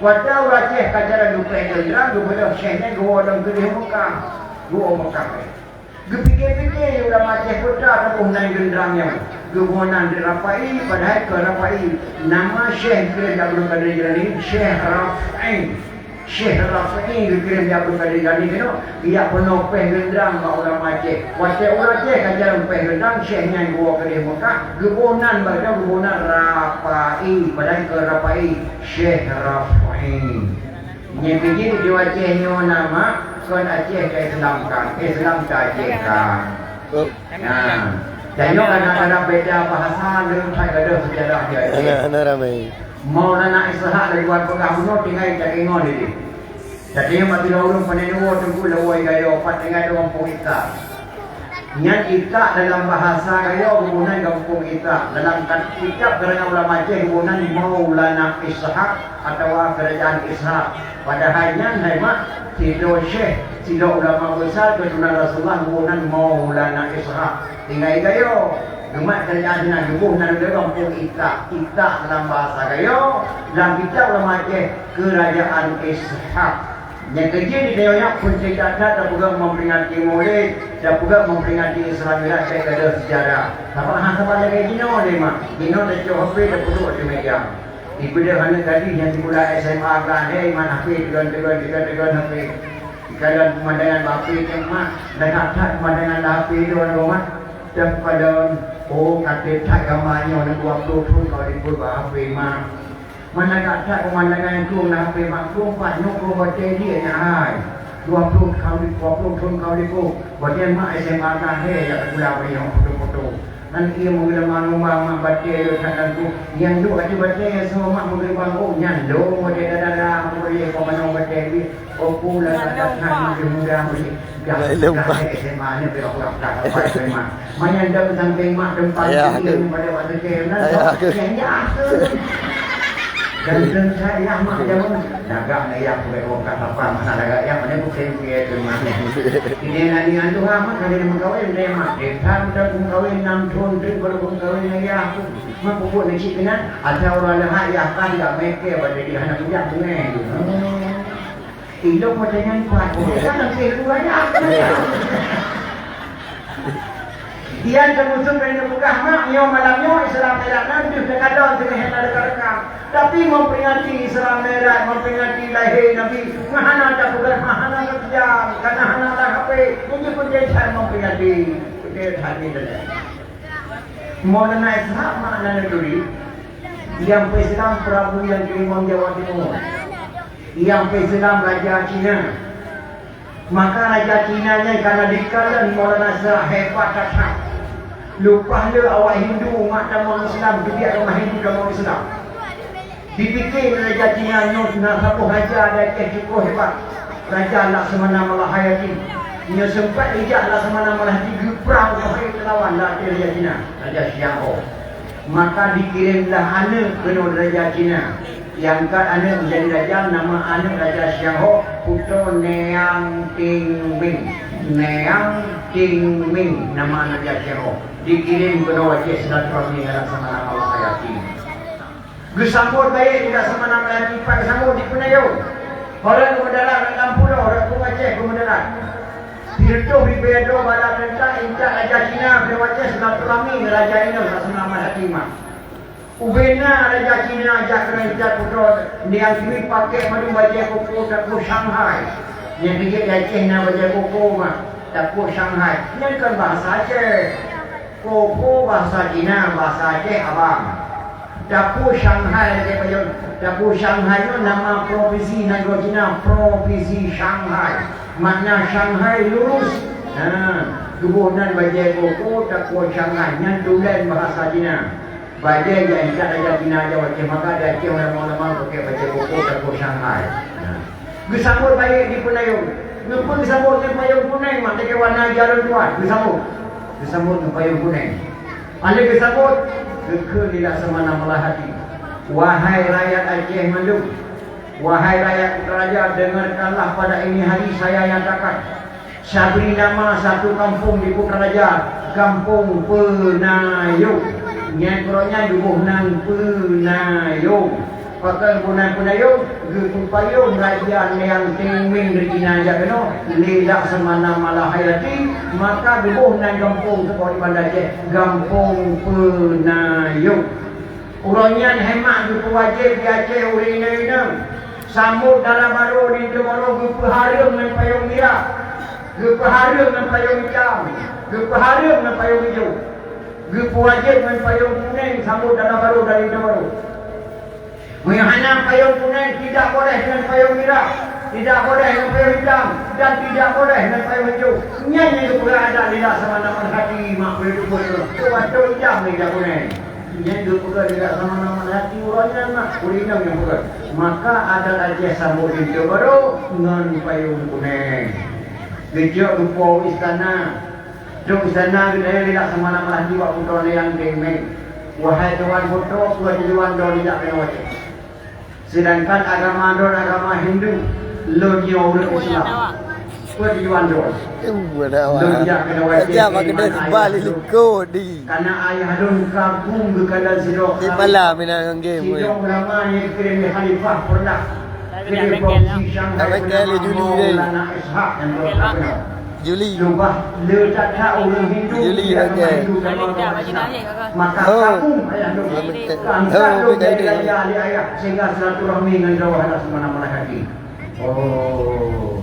Waktu orang Aceh kacaran upah gendrang kepada Syekhnya gua dalam kedai Mekah. Gua Mekah. Gepikir-pikir orang Aceh kota ataupun naik gendrangnya. Gua nak dirapai padahal ke rapai nama Syekh kirim Abdul Qadir Jilani Syekh Rafi. Syekh Rafi dikirim di Abdul Qadir Jilani kena dia penuh penggendrang kat orang Aceh. Waktu orang Aceh kajaran penggendrang Syekhnya gua ke Mekah gebunan baca gebunan Rafi padahal ke Rafi Syekh Rafi. Nyepiji di Aceh ni nama kon Aceh ke Islam kan Islam ke Aceh kan. Nah, jangan kadang-kadang beda bahasa dengan saya ada sejarah dia. Anak ramai. Mau nak Ishak dari luar pegang bunuh tinggal cari ngor ini. Jadi mati lalu penenua tunggu lawai gaya opat tinggal dalam kampung kita. Nyat kita dalam bahasa gaya hubungan kampung kita dalam kitab kerana ulama Aceh hubungan Maulana Ishak atau kerajaan Ishak. Padahalnya nama Sido Syekh, Sido ulama besar keturunan Rasulullah hubungan Maulana Ishak. Tinggal gaya. Gemak kerajaan dengan gebuh dan dorong pun kita dalam bahasa gayo dalam kita ulama Aceh kerajaan Ishak. Yang kerja di daerah pun tidak dan juga memperingati Maulid dan juga memperingati Islam Mi'raj saya ada sejarah. Apa hal lagi Gino deh mak. Gino dah jauh HP dah duduk di meja. Ibu dia hanya tadi yang dimulai SMA kan, mana HP dengan HP. Kalau pemandangan HP mak dan tak pemandangan HP orang rumah dan pada kata tak gambarnya orang 20 pun kalau diput HP mak. Mana kata pemandangan itu nak HP mak 24 baca dia nyai. 20 pun kau diput. Baca mak SMA kan ya pulang yang foto-foto. Nanti ia mengira mak baca dia takkan tu yang duk baca semua mak mengira bang nyando dia dah boleh pemanang baca dia pula tak mudah boleh SMA ni berapa apa SMA mana dah samping mak tempat dia pada waktu kena dan saya mak jangan dagang ayam boleh buka apa mana dagang ayam mana bukan dia tu mak ini nanti antu amat kalau dia mengkawin dia mak dia dah mengkawin 6 tahun tu baru mengkawin ayam tu mak buat nasi kena ada orang lain ayam kan tak mekeh pada dia anak dia bungai hidup macam yang kuat kan nak keluar aja Ian kemudian kena buka mak yang malamnya Islam Mi'raj nanti terkadang dengan hendak rekam. Tapi memperingati Islam Mi'raj, memperingati lahir Nabi. Mahana tak bukan mahana kerja, karena hana tak HP. Ini pun dia cara memperingati. Dia hari ini. Maulana Ishak maknanya duri. Yang Islam Prabu yang Kelimang Jawa Timur. Yang Islam Raja Cina. Maka Raja Cina nya karena dikala Maulana Ishak hebat tak. Lupa le awak Hindu mak dan orang Islam dia rumah Hindu dan orang Islam. Dipikir Raja Cina nak satu raja ada cukup hebat. Raja Laksamana Malahayati. Dia sempat ijak Laksamana Malahayati perang ke lawan Raja Cina, Raja Siangho. Maka dikirimlah anak ke Raja Cina. Yang kat anak menjadi raja nama anak Raja Siangho Putra Neang Ting Ming. Neang Ting Ming nama Raja Siangho. Dikirim ke Aceh silaturahmi dengan Laksamana Malahayati. Bersambut baik dengan Laksamana Malahayati pada sambut di Penayau. Orang kemudaran dalam pulau, orang Aceh kemudaran. Tirtuh di Bedo bala tentang intak Raja Cina di Aceh silaturahmi dengan Raja ini Laksamana Malahayati. Ubena raja Cina ajak kerajaan putra dia duit pakai madu baca koko tak ku Shanghai. Yang dia Aceh nak baca koko mah tak ku Shanghai. Ini kan bahasa Aceh. Koko bahasa Cina, bahasa Aceh abang. Tak ku Shanghai dia baca. Tak ku Shanghai itu nama provinsi negara Cina, provinsi Shanghai. Makna Shanghai lurus. Tubuhnan baca koko tak ku Shanghai. Yang tulen bahasa Cina. Baca yang tak ada Cina aja baca maka ada Aceh lama-lama pakai baca koko tak ku Shanghai. Gesambut baik di Penayung. Ngepun gesambut di Payung Kuning mak ke warna jalan tuan. Gesambut di Payung Kuning. Ada gesambut ke tidak semana melahati. Wahai rakyat Aceh Mandung, wahai rakyat Raja, dengarkanlah pada ini hari saya nyatakan. Saya beri nama satu kampung di Putrajaya, Kampung Penayung. Nyakronya dubuh nang Penayung. Pakai Penayung, Payung raja yang tingming dari Cina aja kena lidak semana malahayati, maka dubuh nang kampung sekolah di Bandar Aceh, Kampung Penayung. Uranyan hemat duku wajib di Aceh urina-ina. Sambut dalam baru di baru gepaharum dengan payung merah. Gepaharum dengan payung hitam. Gepaharum dengan payung hijau. Wajib dengan payung kuning sambut dalam baru dari baru. Menghana payung kuning tidak boleh dengan payung merah, tidak boleh dengan payung hitam dan tidak boleh dengan payung hijau. Nyanyi itu pula ada tidak sama-sama hati mak boleh betul. Waktu hitam tidak boleh. Nyanyi itu pula tidak sama-sama hati orangnya mak kulinang yang pula. Maka ada aja sambut itu baru dengan payung kuning. Gejok lupa istana. Duk sana kita tidak semana lagi buat putra yang demeng. Wahai tuan putra, buat tuan do tidak kena wajib. Sedangkan agama do agama Hindu, lo dia orang Islam. Buat tuan do. Lo tidak kena wajib. Jangan kena balik liko di. Karena ayah don kampung ke kadal sidok. Di malam minang game. Sidok ramai yang kirim khalifah pernah. Kirim provinsi Shanghai. Maulana Ishaq yang berkata. Juli. Jubah letak tak orang Hindu. Juli lagi. Maka kampung ayah dulu. Angkat dulu dari ayah sehingga silaturahmi dengan jauh ada semana-mana hati. Oh,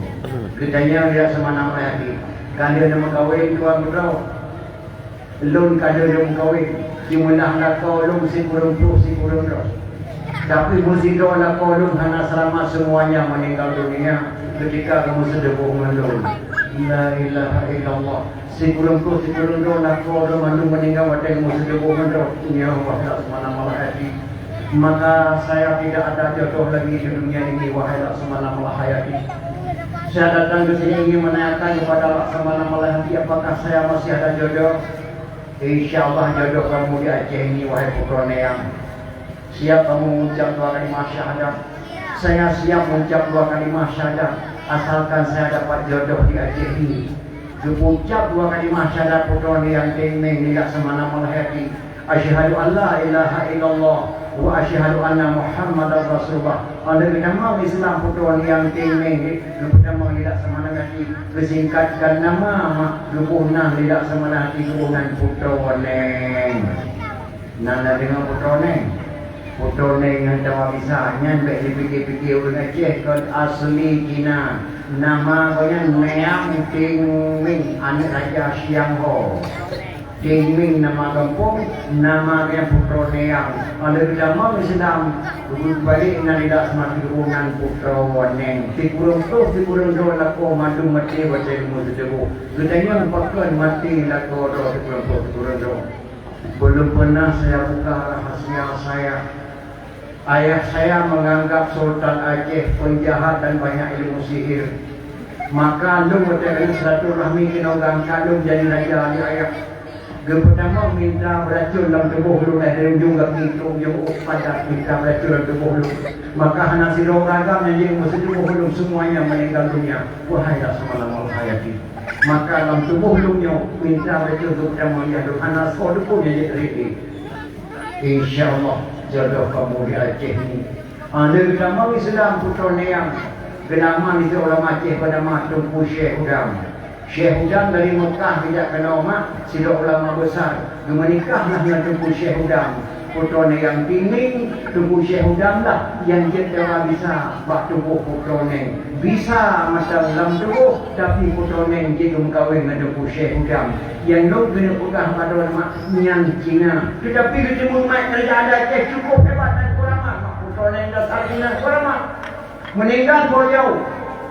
kitanya dia semana-mana hati. Kan dia nak kahwin tuan berau. Lun kan dia nak kahwin. Dimulai nak kau lun si kurung tu si kurung tu. Tapi musiko nak kau lun hana selama semuanya meninggal dunia ketika kamu sedebuh melun. La ilaha illallah. Sebelum tu nak kau mandung meninggal wadah musuh debuhan dunia wahai semana malahayati. Maka saya tidak ada jodoh lagi di dunia ini wahai semana malahayati. Saya datang ke sini ingin menanyakan kepada Laksamana Malahayati apakah saya masih ada jodoh. InsyaAllah jodoh kamu di Aceh ini wahai putra Neyang. Siap kamu mengucap 2 kalimat syahadat. Saya siap mengucap 2 kalimat syahadat. Asalkan saya dapat jodoh di Aceh ini. Diucap 2 kalimat syahadat putra yang tingmeng tidak semana malahayati. Asyhadu an la ilaha illallah wa asyhadu anna Muhammadar Rasulullah. Ada nama Islam putra yang tingmeng pertama tidak semana malahayati. Disingkatkan nama lupunan tidak semana malahayati lupunan putra neng. Nana dengan putra neng. Putra neng yang tahu bisa nyan baik dipikir-pikir orang Aceh kan asli Cina. Nama kau yang Neyang Tingming anak Raja Siang Ho. Tingming nama kampung, nama yang putra Neyang. Ada nama Islam balik tidak semakin hubungan putra neng. Tikurung tu lako madu mati baca ilmu sedebu. Kedanya pakai mati lako do tikurung tu. Belum pernah saya buka rahasia saya. Ayah saya menganggap Sultan Aceh penjahat dan banyak ilmu sihir. Maka lung berjalan silaturahmi kena gangkan lung jadi raja di ayah. Pertama minta beracun dalam tubuh lung dari ujung kaki ke ujung padat minta beracun dalam tubuh lung. Maka hana sirong ragam yang jadi musuh tubuh lung semuanya meninggal dunia. Wahai semalam malahayati. Maka dalam tubuh lungnya minta beracun untuk pertama ya lung hana sekolah pun yang jadi. InsyaAllah jodoh kamu di Aceh ini. Ada nama Islam putra Neyang. Kenama itu orang Aceh pada Tunku Syekh Hudam. Syekh Hudam dari Mekah tidak kenal mak. Sila ulama besar. Menikahlah dengan Tunku Syekh Hudam. Putone yang tinggi, tubuh Syekh Hudam lah yang kita bisa buat tubuh putone. Bisa macam dalam tubuh, tapi putone jika kawin dengan tubuh Syekh Hudam. Yang lu kena pegang pada mak nyan Cina. Tetapi kita mak kerja ada cukup hebat dan kurang mak. Putone datang Cina kurang mak. Meninggal beliau.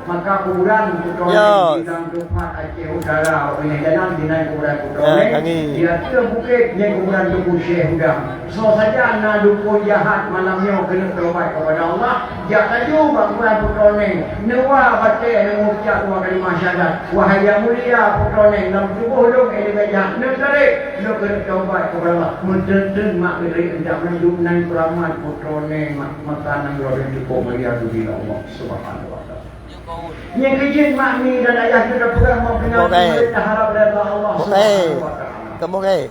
Maka kuburan putone bilang tempat Aceh Utara ini jalan dinai kuburan putone dia terbukit yang kuburan tubuh Syekh Hudam. So saja nak dukun jahat malamnya kena terbaik kepada Allah. Jak taju kuburan putone newa baca mengucap dua kalimah syahadat wahai yang mulia putone dalam tubuh dong ini jahat tarik lo kena terbaik kepada Allah. Mendendeng mak beri hendak menunjuk nang keramat putone makanan goreng cukup mulia bagi Allah Subhanahu wa taala. Yang kejin mak ni dan ayah sudah pegang mau kenal kita harap redha Allah Subhanahu wa taala. Kamu okey?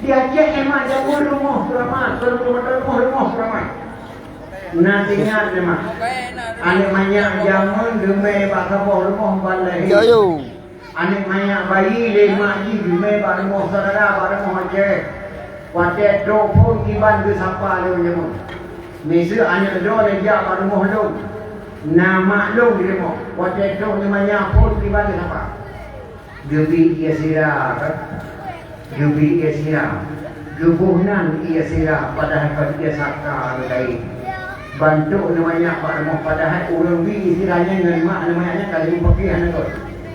Dia cek emak jago rumah selamat, rumah selamat. Nanti ingat emak. Anak banyak jamun gemai pak sabah rumah balai. Yo. Anak banyak bayi lemak ji gemai pak rumah saudara pak rumah Aceh. Watet do pun kiban ke siapa lu jamun. Mesti anak do lejak pak rumah lu. Nama lu dia mau. Watet do namanya pun kiban ke siapa. Gebi ia sirah. Gebi ia sirah. Gebuhnan ia sirah padahal kalau dia saka baik. Bantu namanya Pak Remah padahal orang bi sirahnya dengan mak namanya kali pakai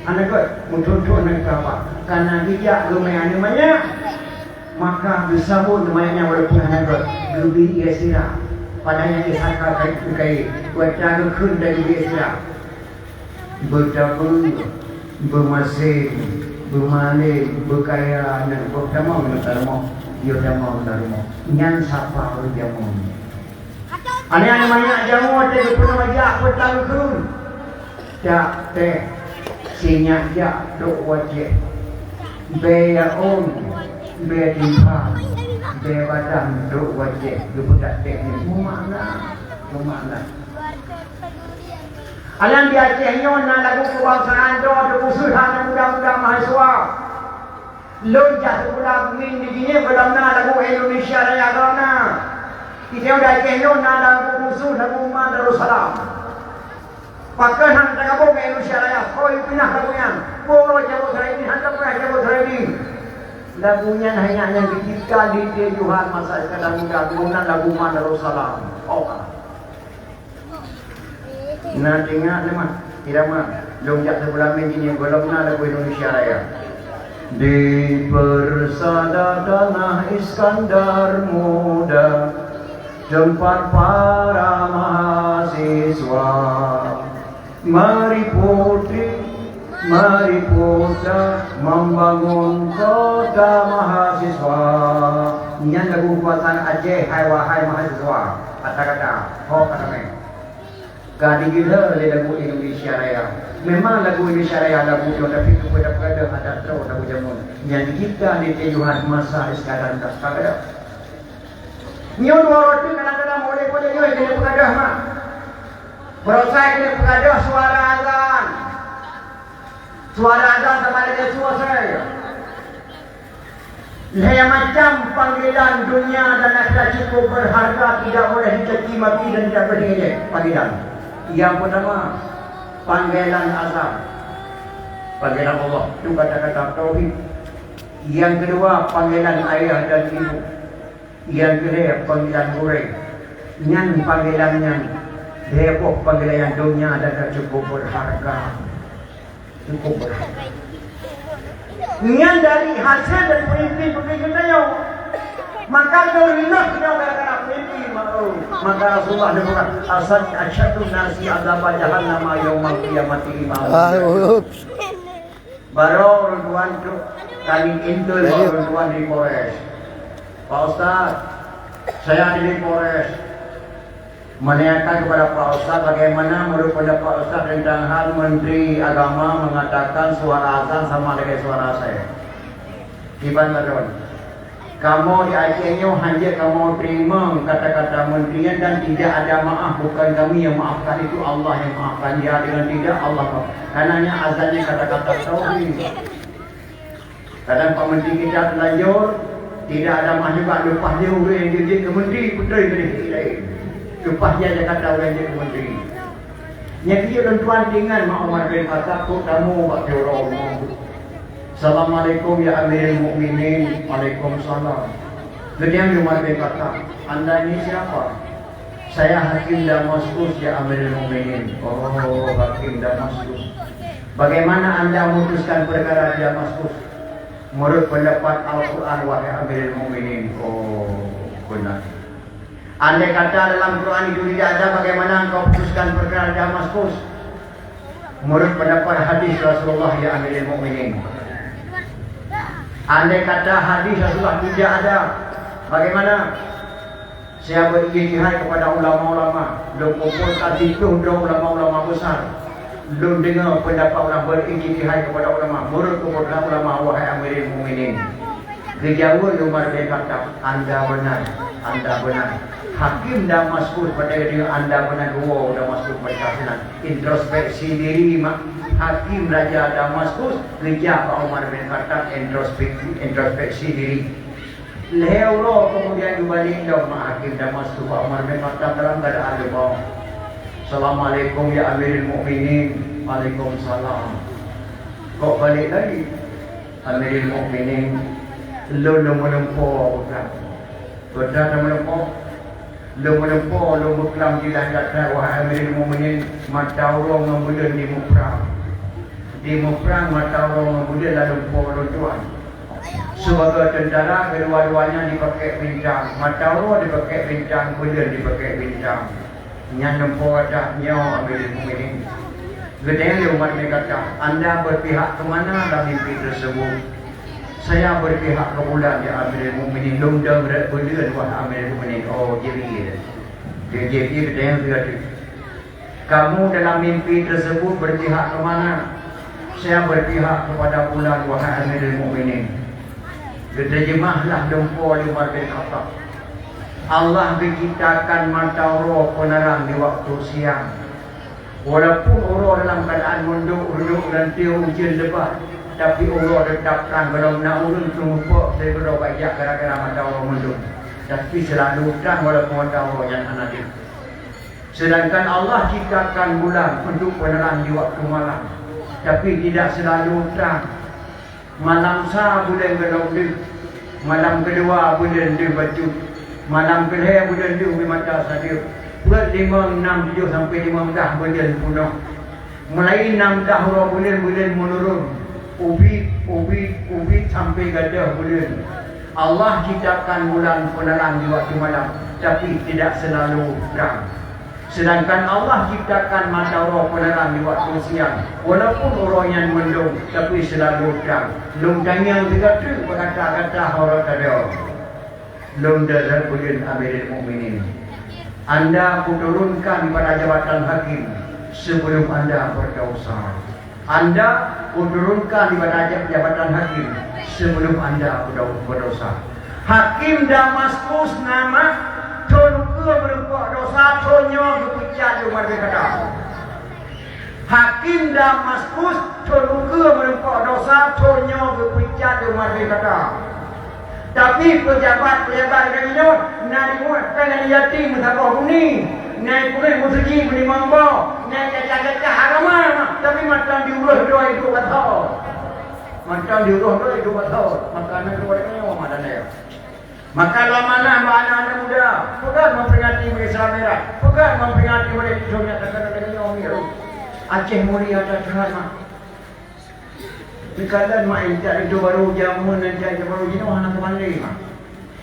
anak kot muncul nak apa karena dia lumayan namanya maka disambut namanya walaupun anak kot gebi ia sirah padahal dia saka kai buat cara kun dari dia sirah bertabung bermasih bermalih berkaya dan bertama menerima dia jamu menerima nyan siapa jamu anak banyak jamu ada pernah majak petang kun jak teh sinyak jak dok wajib beya on beya timpa beya badan dok wajib budak teh ni mana alam dia cehnya nak lagu kebangsaan do usuhan muda-muda mahasiswa lonjak sekolah min di sini belamna lagu Indonesia Raya kerana kita udah cehnya nak lagu usul lagu Umar Darussalam pakai hang tak kabur ke Indonesia Raya koi pindah lagunya polo jauh ini hantar pernah jauh ini lagunya hanya yang ketika di tujuan masa sekarang muda guna lagu Umar Darussalam Nah ingat lemah, tidak mah. Lonjak sebelah ini belum nak lagu Indonesia Raya. Di persada tanah Iskandar Muda, tempat para mahasiswa. Mari putri, mari putra, membangun kota mahasiswa. Ini lagu buatan Aceh, hai wahai mahasiswa. Kata-kata, kata-kata. Kali kita lagu Indonesia Raya. Memang lagu Indonesia Raya lagu itu tapi kepada ada terus lagu jamun. Yang kita di tujuan masa sekarang tak ada. Nyo dua roti kadang-kadang boleh juga kena pengadah mah. Berusaha kena pengadah suara azan. Suara azan sama dengan suara saya. Yang macam panggilan dunia dan akhirat cukup berharga tidak boleh dicaci maki dan tidak berdiri panggilan. Yang pertama panggilan azab, panggilan Allah itu kata-kata tauhid. Yang kedua panggilan ayah dan ibu. Yang ketiga panggilan murid. Yang panggilannya depok panggilan dunia adalah cukup berharga, cukup berharga. Yang dari hasil dari pemimpin kita maka dorinah kita gara-gara pemimpin maka Rasulullah berkata asad asyadun nasi azab jahannam yaumil qiyamati imam baru runtuhan kali itu runtuhan di Polres Pak Ustaz saya di Polres menanyakan kepada Pak Ustaz bagaimana menurut pendapat Pak Ustaz tentang hal Menteri Agama mengatakan suara azan sama dengan suara saya Iban Madon kamu di Acehnya hanya kamu terima kata-kata menterian dan tidak ada maaf bukan kami yang maafkan itu Allah yang maafkan dia dengan tidak Allah maafkan karenanya azannya kata-kata tauhid kadang Pak Menteri kita terlanjur Tidak ada mah juga lepas dia orang yang jadi kementeri puteri ke lain. Lepas dia kata orang jadi kementeri. Yang dia dan tuan dengan Mak Umar bin Khattab tu tamu bak orang. Assalamualaikum ya Amirul Mukminin. Waalaikumsalam. Kemudian Umar bin Khattab, anda ini siapa? Saya Hakim Damaskus ya Amirul Mukminin. Oh, Hakim Damaskus. Bagaimana anda memutuskan perkara Damaskus? Menurut pendapat Al-Quran wahai Amirul Mukminin. Oh, benar. Andai kata dalam Quran itu tidak ada, bagaimana engkau putuskan perkara Damaskus? Menurut pendapat hadis Rasulullah ya Amirul Mukminin. Andai kata hadis Rasulullah tidak ada, bagaimana? Saya berijtihad kepada ulama-ulama, belum kumpulkan itu ulama-ulama besar, belum dengar pendapat ulama, berijtihad kepada ulama. Menurut keputusan ulama wahai Amirul Mukminin. Kejauhan Umar bin Khattab, anda benar, anda benar. Hakim Damaskus pada dia anda benar dua Damaskus berkasihan. Introspeksi diri Hakim Raja Damaskus kerja Pak Umar bin Khattab introspeksi diri. Leuro kemudian dibalik dong Hakim Damaskus Pak Umar bin Khattab dalam keadaan lebau. Assalamualaikum ya Amirul Mukminin. Waalaikumsalam. Kok balik lagi? Amirul Mukminin, lu menempuh bukan? Benar menempuh. Lu menempuh, lu berkelam di landasan wahai Amirul Mukminin, mata orang membulan di muprang. Di muprang mata orang membulan lalu lumpur tuan. Sebagai tentara kedua-duanya dipakai bincang, mata orang dipakai bincang, bulan dipakai bincang. Yang lumpur ada nyawa Amirul Mukminin. Gedenya Umar bin Khattab, anda berpihak kemana dalam mimpi tersebut? Saya berpihak ke bulan ya Amirul Mukminin. Lungdang berbulan wahai Amirul Mukminin. Oh, jadi gedenya berkata, kamu dalam mimpi tersebut berpihak ke mana? Saya berpihak kepada bulan wahai Amirul Mukminin. Terjemahlah lumpur Umar bin Khattab. Allah menciptakan mata roh penerang di waktu siang. Walaupun orang dalam keadaan munduk dan tiup hujan lebat, tapi Allah tetapkan kalau nak urun terlupa saya berdoa banyak gara-gara mata orang munduk. Tapi selalu terang walaupun mata orang yang anadik. Sedangkan Allah ciptakan bulan untuk penerang di waktu malam, tapi tidak selalu terang. Malam sah bulan gelap, malam kedua bulan dia baju, malam kedua bulan dia umi mata sadir. Buat 5, 6, 7 sampai 15 bulan penuh. Mulai 6 dah bulan menurun. Ubit sampai gadah bulan. Allah ciptakan bulan penerang di waktu malam, tapi tidak selalu terang. Sedangkan Allah ciptakan mata roh penerang di waktu siang. Walaupun orang yang mendung, tapi selalu terang. Lung tanya juga tu berkata-kata orang tadi. Lung dasar bulan Amirul Mukminin. Anda kuturunkan pada jabatan hakim sebelum anda berdosa. Anda kuturunkan pada jabatan hakim sebelum anda berdosa. Hakim Damaskus nama Tunuka berbuat dosa Tonyo berpucat Umar bin Khattab. Hakim Damaskus Tunuka berbuat dosa Tonyo berpucat Umar bin Khattab. Tapi pejabat-pejabat itu nak dibuat dengan yatim musafah kuning, naik kuning musiki beli mambo, naik jaga-jaga haramah, tapi macam diurus doa itu betul. Macam diurus doa itu betul. Makanan keluarganya mana dia? Maka mana anak-anak muda, bukan memperingati Islam merah, bukan memperingati mereka hidupnya terkena orang Aceh Mulia ada terhadap. Dikatakan main tak itu baru jamun dan tak itu baru jenuh anak kembali mah.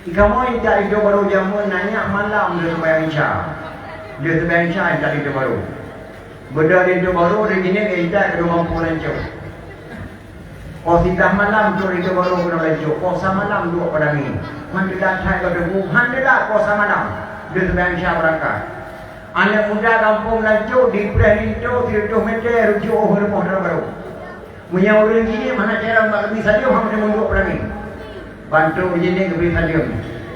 Jika main tak itu baru jamun nanya malam dia sembahyang isya. Dia sembahyang isya tak itu baru. Benda itu baru dia gini kita ke rumah pulang jauh. Oh sitah malam tu itu baru kena belajar. Puasa malam dua pada ni. Mantu dah cai ke debu. Handalah puasa malam. Dia sembahyang isya berangkat. Anak muda kampung lanjut di Prairie itu 300 meter rujuk rumah dah baru. Punya orang gini mana cara nak beri saja orang macam munduk pergi. Bantu begini ke beri saja.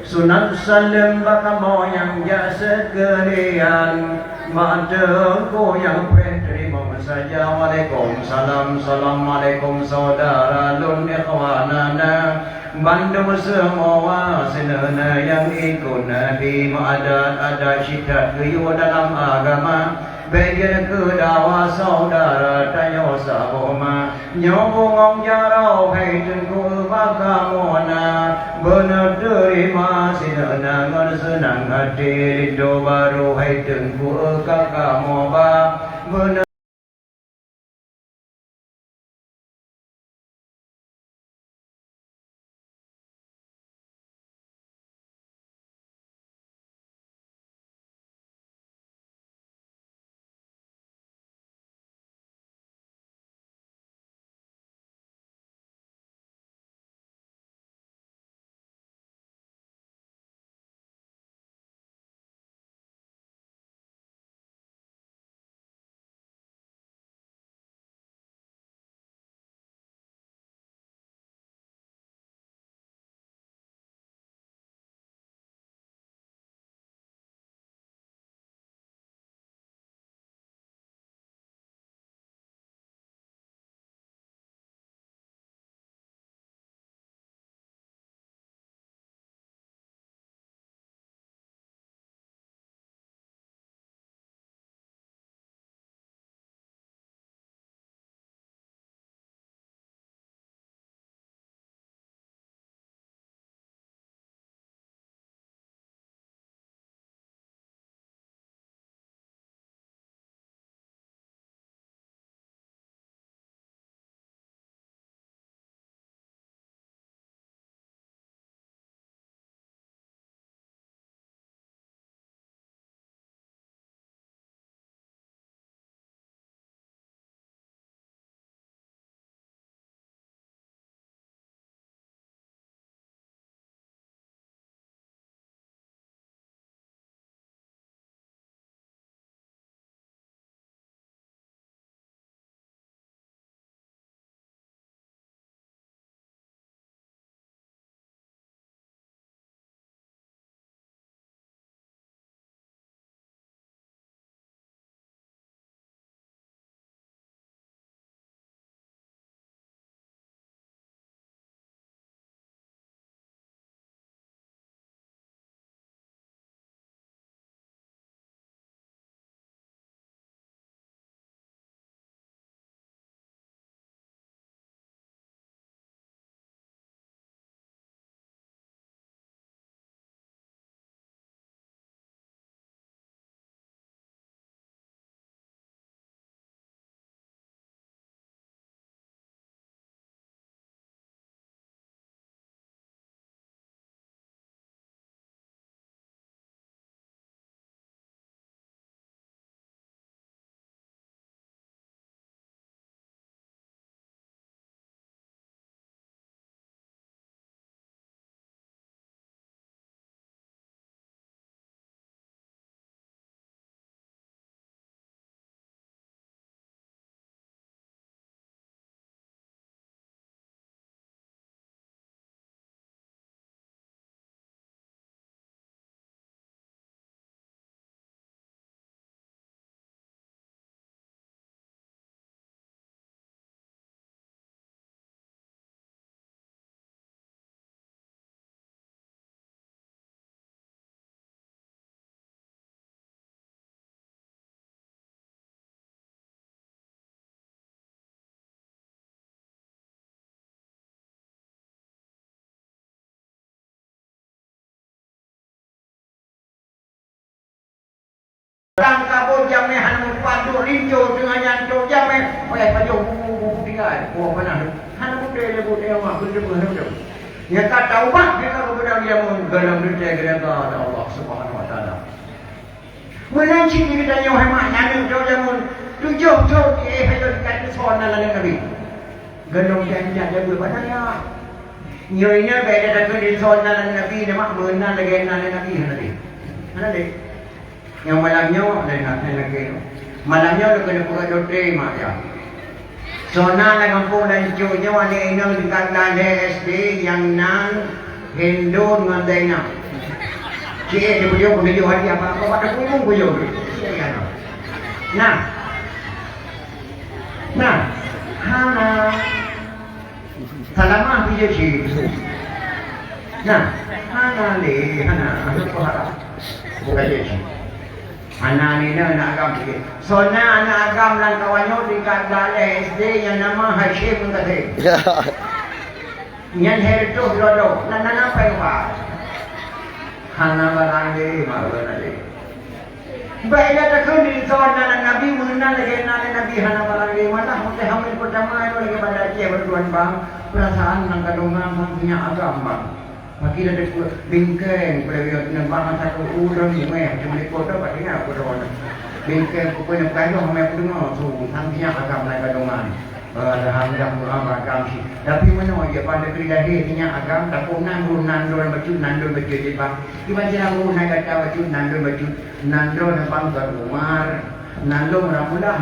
Sunat salam baka moyang jasa kalian, mata goyang terima saja. Waalaikumsalam, assalamualaikum saudara lun ikhwanana. Bandung semua senana yang ikut Nabi ada syidat keyu dalam agama bagian kedawa saudara tayo saboma nyobong jarau hai tengku bakamona benar terima senana ngan senang hati do baru hai tengku kakamoba benar Rangka bojang me hanung padu rinjo dengan nyanto jame oleh padu buku tinggal oh mana hanung bude le bude wa bude bude ya kata ubah dia kalau bedang dia mun galam dia gereja Allah Subhanahu wa taala mun ci ni kita nyawa hemat nyanyo jo jamun tujuh jo hayo kat son na la nabi galam dia dia berbadanya nyoinya beda dengan di son na nabi dia mak beuna lagi na nabi mana deh yang malamnya dari hati lagi malamnya udah kena buka dotre mak ya sona na kampung dan cucunya ada inang di kata SD yang nan Hindu dengan Daina dia beliau hari apa pada punggung beliau nah hana salamah dia sih Nah, hana apa harap? Bukan dia. Hana ni na agam sikit. So na anak agam lang kawanyo di kagala SD yang nama Hashim kata. Yan herto dodo, nana pa pa. Hana barang dia malu nanti. Baiklah takkan di soal nana Nabi muna lagi nana Nabi hana barang dia mana mesti hamil pertama itu lagi pada cie berduaan bang perasaan nang kadungan punya agam bang. Makin ada bingkeng pada yang bang satu urang ni cuma di kota pastinya aku dah bingkeng pokoknya kayu hamil pertama tu punya agam lain kadungan. Ada hamil agam sih. Tapi mana dia pada kerja dia agam tak pun nandul baju di bang. Iban jangan naik kata baju nandul baju nandul bang berumar nandul ramulah